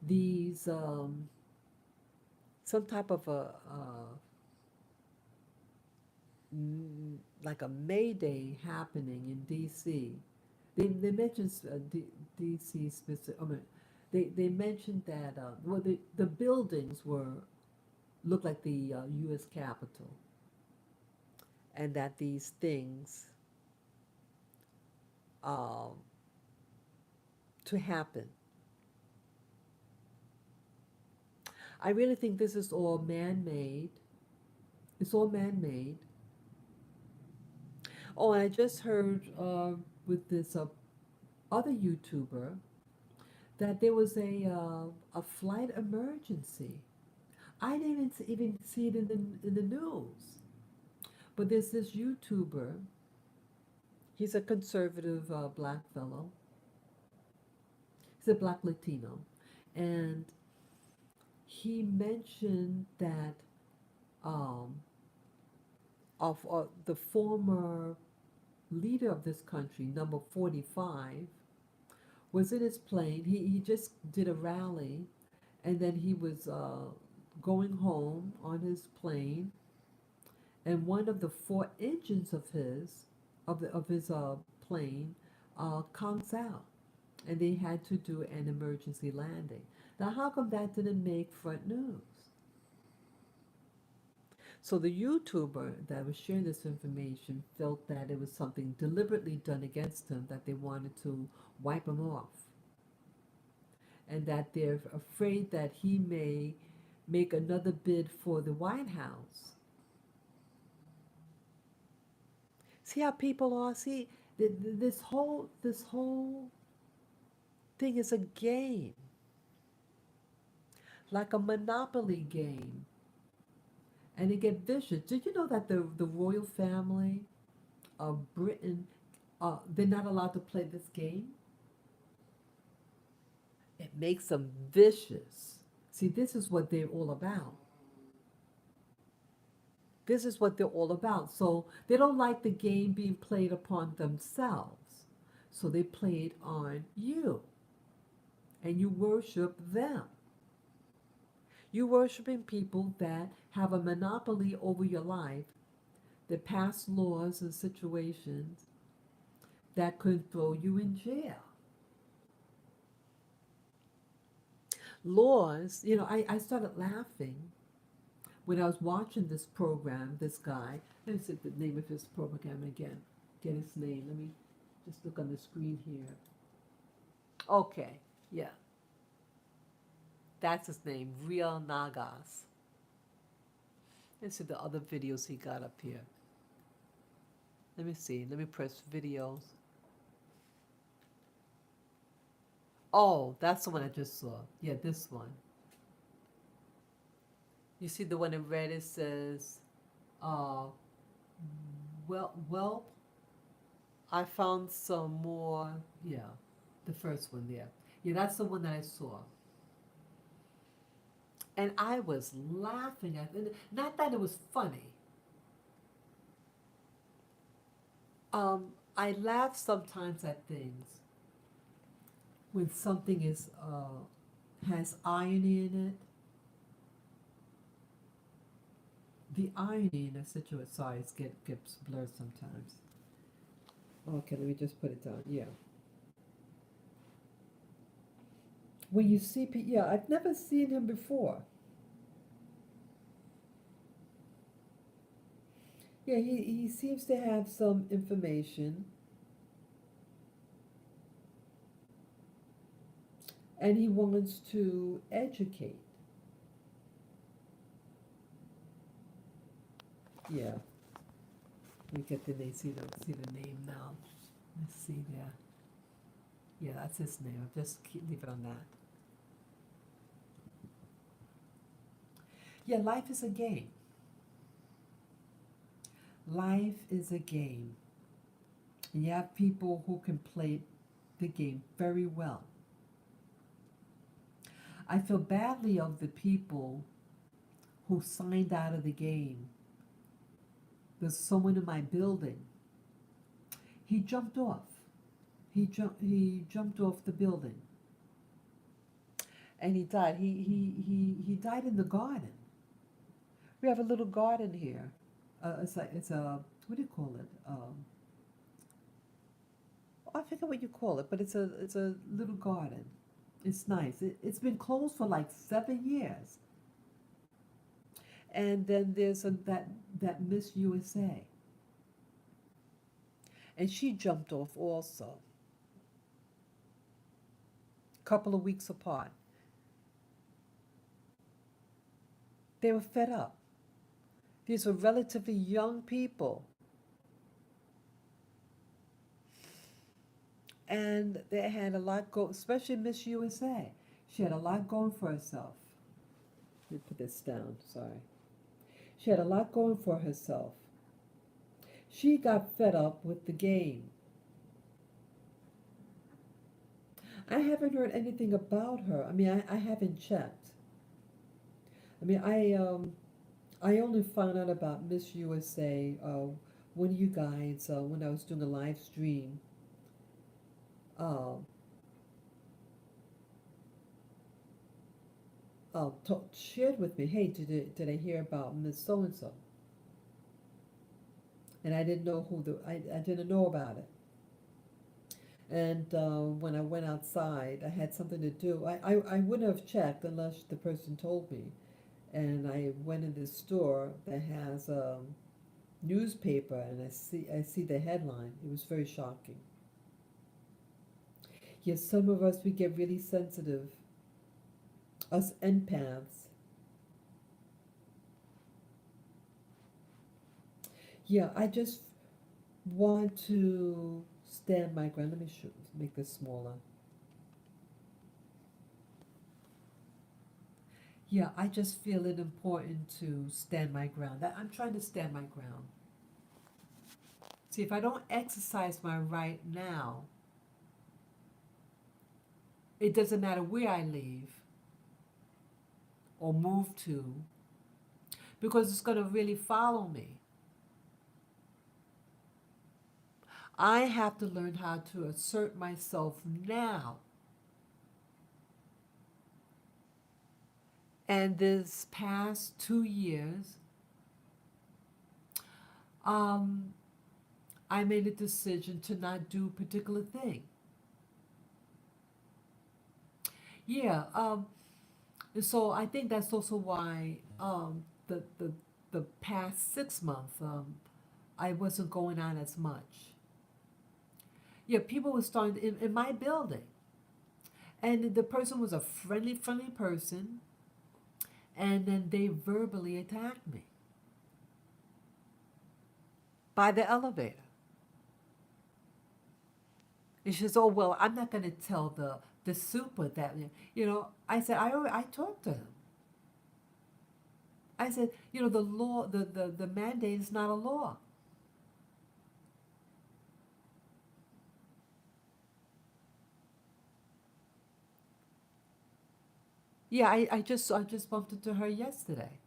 these, some type of like a May Day happening in D.C. They mentioned D.C. specific. I mean, they mentioned that well, the buildings looked like the U.S. Capitol, and that these things to happen. I really think this is all man-made. It's all man-made. Oh, and I just heard with this other YouTuber that there was a flight emergency. I didn't even see it in the news. But there's this YouTuber. He's a conservative black fellow. He's a black Latino, and he mentioned that of the former leader of this country, number 45, was in his plane. He just did a rally, and then he was going home on his plane, and one of the four engines of his plane conks out, and they had to do an emergency landing. Now, how come that didn't make front news? So the YouTuber that was sharing this information felt that it was something deliberately done against him, that they wanted to wipe him off, and that they're afraid that he may make another bid for the White House. See how people are? See, this whole thing is a game, like a Monopoly game, and it get vicious. Did you know that the royal family of Britain, they're not allowed to play this game? It makes them vicious. See, this is what they're all about. This is what they're all about. So they don't like the game being played upon themselves. So they play it on you. And you worship them. You're worshiping people that have a monopoly over your life, that pass laws and situations that could throw you in jail. Laws, I started laughing when I was watching this program, this guy. Let me see the name of his program again. Get his name. Let me just look on the screen here. Okay, yeah. That's his name, Real Nagas. Let's see the other videos he got up here. Let me see. Let me press videos. Oh, that's the one I just saw. Yeah, this one. You see the one in red, it says, well, I found some more. Yeah, the first one there. Yeah, that's the one that I saw. And I was laughing at it. Not that it was funny. I laugh sometimes at things when something is has irony in it. The irony in a situation, sorry, it gets blurred sometimes. Okay, let me just put it down. Yeah. When you see people, yeah, I've never seen him before. Yeah, he seems to have some information. And he wants to educate. Yeah. Let me get the name, see the name now. Let's see there. Yeah, that's his name. I'll just leave it on that. Yeah, life is a game. Life is a game. And you have people who can play the game very well. I feel badly of the people who signed out of the game. There's someone in my building. He jumped off. He jumped off the building. And he died. He died in the garden. We have a little garden here. It's a what do you call it? I forget what you call it, but it's a little garden. It's nice. It's been closed for like 7 years. And then there's that Miss USA. And she jumped off also. Couple of weeks apart. They were fed up. These were relatively young people. And they had a lot go, especially Miss USA. She had a lot going for herself. Let me put this down, sorry. She had a lot going for herself. She got fed up with the game. I haven't heard anything about her. I mean, I haven't checked. I mean, I only found out about Miss USA, one of you guys, when I was doing a live stream. shared with me, hey, did I hear about Miss So and so? And I didn't know I didn't know about it. And when I went outside, I had something to do. I wouldn't have checked unless the person told me. And I went in this store that has a newspaper, and I see the headline. It was very shocking. Yes, some of us, we get really sensitive. Us empaths. Yeah, I just want to stand my ground. Let me make this smaller. Yeah, I just feel it important to stand my ground. I'm trying to stand my ground. See, if I don't exercise my right now, it doesn't matter where I live or move to, because it's going to really follow me. I have to learn how to assert myself now. And this past 2 years, I made a decision to not do a particular thing. Yeah, so I think that's also why the past 6 months I wasn't going out as much. Yeah, people were starting in my building, and the person was a friendly person, and then they verbally attacked me by the elevator. And she says, "Oh well, I'm not going to tell the super that." I said, I talked to him. I said, the law, the mandate is not a law. Yeah, I just bumped into her yesterday,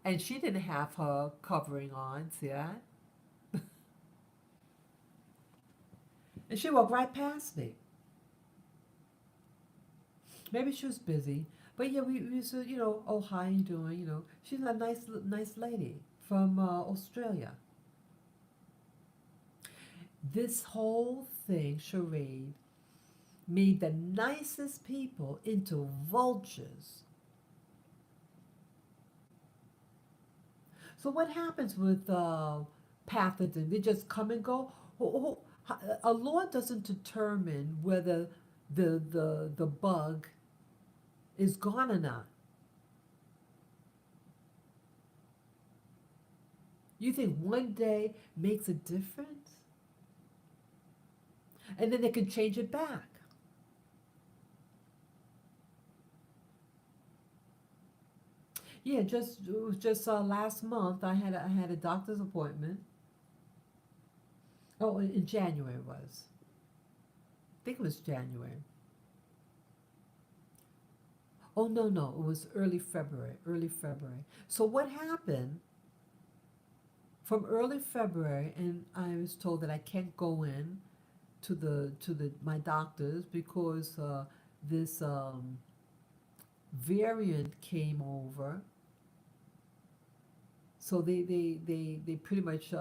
and she didn't have her covering on. See that? And she walked right past me. Maybe she was busy, but yeah, we said, oh, how you doing? She's a nice lady from Australia. This whole thing, charade, made the nicest people into vultures. So what happens with pathogens? They just come and go. A law doesn't determine whether the bug is gone or not. You think one day makes a difference? And then they can change it back. Yeah, just last month I had a doctor's appointment. Oh, in January it was. I think it was January. Oh no, it was early February. So what happened from early February, and I was told that I can't go in to my doctors because this variant came over. So they pretty much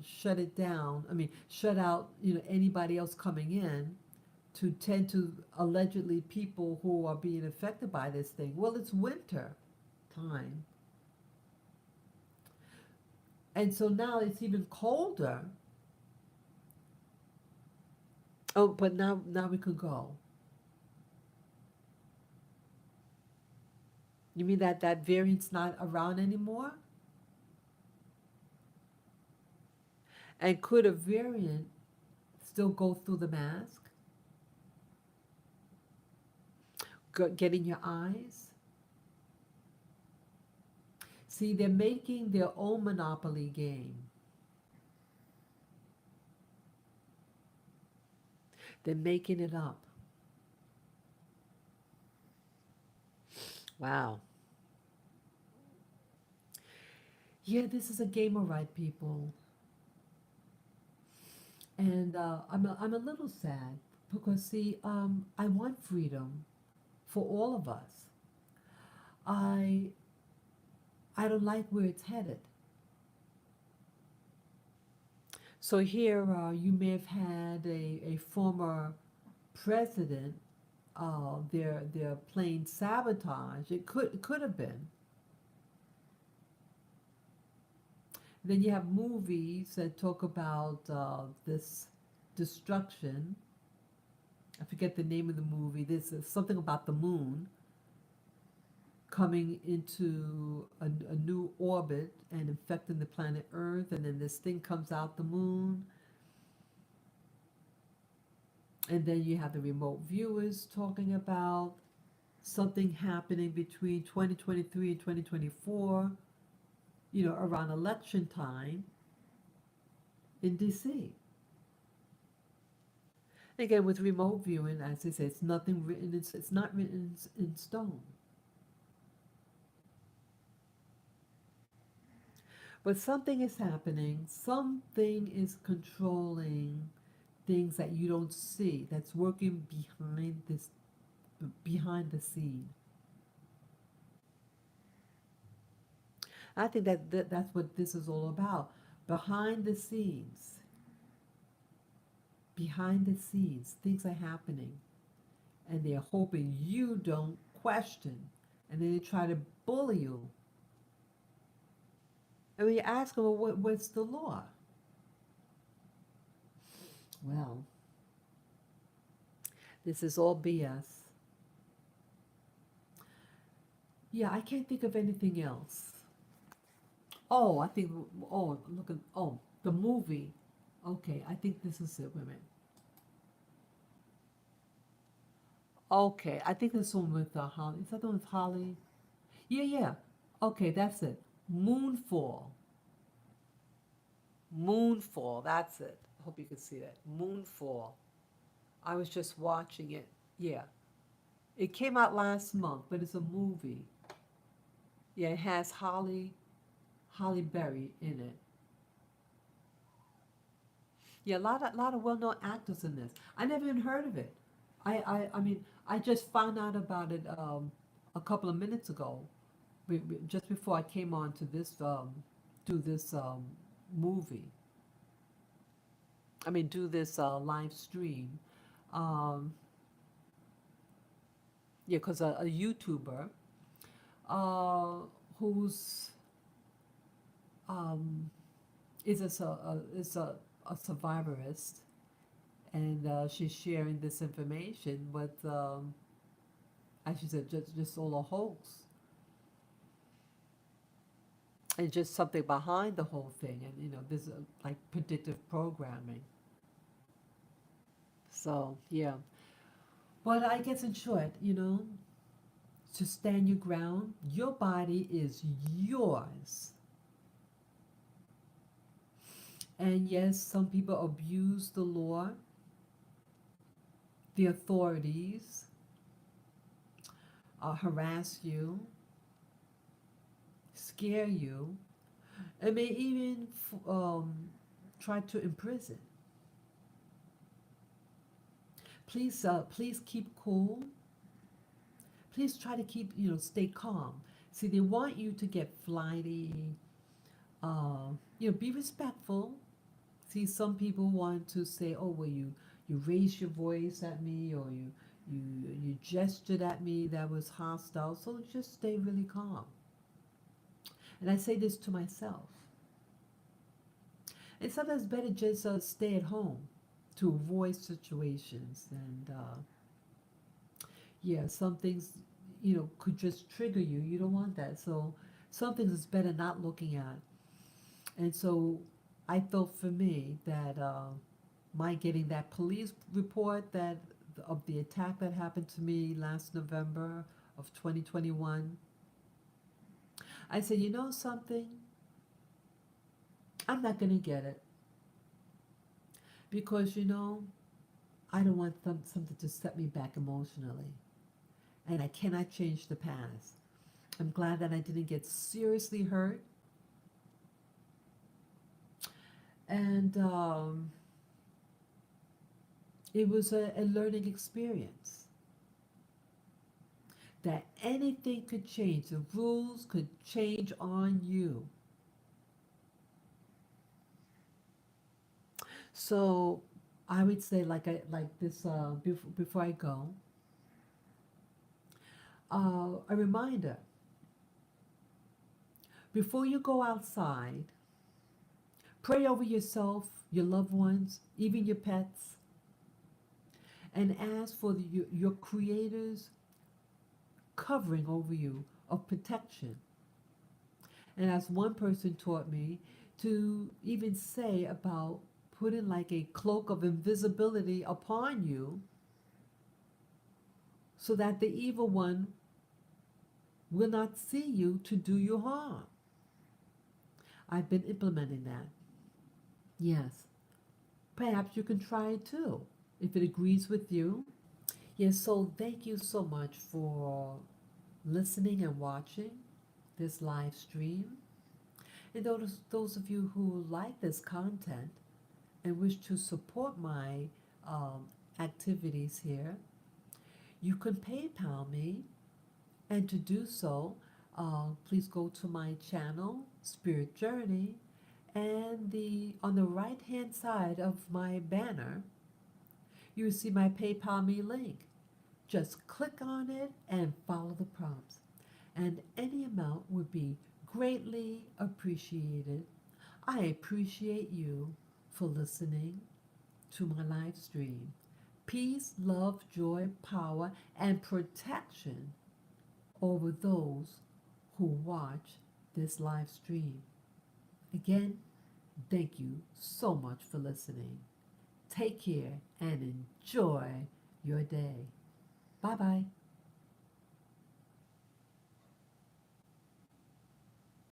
shut it down. I mean, shut out anybody else coming in to tend to allegedly people who are being affected by this thing. Well, it's winter time, and so now it's even colder. Oh, but now we could go. You mean that variant's not around anymore? And could a variant still go through the mask? Get in your eyes? See, they're making their own monopoly game. They're making it up. Wow. Yeah, this is a game of right, people. And I'm a little sad because, see, I want freedom for all of us. I don't like where it's headed. So here you may have had a former president, their plane sabotage. It could have been. Then you have movies that talk about this destruction. I forget the name of the movie. This is something about the moon coming into a new orbit and infecting the planet Earth, and then this thing comes out the moon. And then you have the remote viewers talking about something happening between 2023 and 2024, around election time in DC. Again, with remote viewing, as I say, it's nothing written, it's not written in stone. But something is happening, something is controlling things that you don't see, that's working behind the scene. I think that's what this is all about. Behind the scenes, things are happening, and they're hoping you don't question, and then they try to bully you. And when you ask them, well, what's the law? Well, this is all BS. Yeah, I can't think of anything else. Oh, I think, look at, the movie. Okay, I think this is it, women. Okay, I think this one with Holly. Is that the one with Holly? Yeah. Okay, that's it. Moonfall. That's it. I hope you can see that. Moonfall. I was just watching it. Yeah. It came out last month, but it's a movie. Yeah, it has Holly Berry in it. Yeah, a lot of well-known actors in this. I never even heard of it. I mean, I just found out about it a couple of minutes ago, just before I came on to this do this movie. I mean, do this live stream. Yeah, because a YouTuber who's is a survivorist, and she's sharing this information with, as she said, just all a hoax, and just something behind the whole thing, and there's like predictive programming. So yeah, but I guess in short, to stand your ground, your body is yours. And yes, some people abuse the law, the authorities, harass you, scare you, and may even try to imprison. Please keep cool. Please try to stay calm. See, they want you to get flighty. Be respectful. See, some people want to say, "Oh, well, you raised your voice at me, or you gestured at me that was hostile." So just stay really calm. And I say this to myself. And sometimes it's better just stay at home to avoid situations. And yeah, some things could just trigger you. You don't want that. So some things it's better not looking at. And so I felt for me that my getting that police report of the attack that happened to me last November of 2021, I said, you know something? I'm not going to get it. Because, I don't want something to set me back emotionally. And I cannot change the past. I'm glad that I didn't get seriously hurt. And it was a learning experience. that anything could change. The rules could change on you. So I would say, like this, before I go, a reminder: before you go outside, pray over yourself, your loved ones, even your pets, and ask for your Creator's covering over you of protection. And as one person taught me, to even say about putting like a cloak of invisibility upon you so that the evil one will not see you to do you harm. I've been implementing that. Yes. Perhaps you can try it too, if it agrees with you. Yes, so thank you so much for listening and watching this live stream. And those of you who like this content and wish to support my activities here, you can PayPal me. And to do so, please go to my channel, Spirit Journey, and on the right-hand side of my banner, you will see my PayPal me link. Just click on it and follow the prompts. And any amount would be greatly appreciated. I appreciate you for listening to my live stream. Peace, love, joy, power, and protection over those who watch this live stream. Again, thank you so much for listening. Take care and enjoy your day. Bye-bye.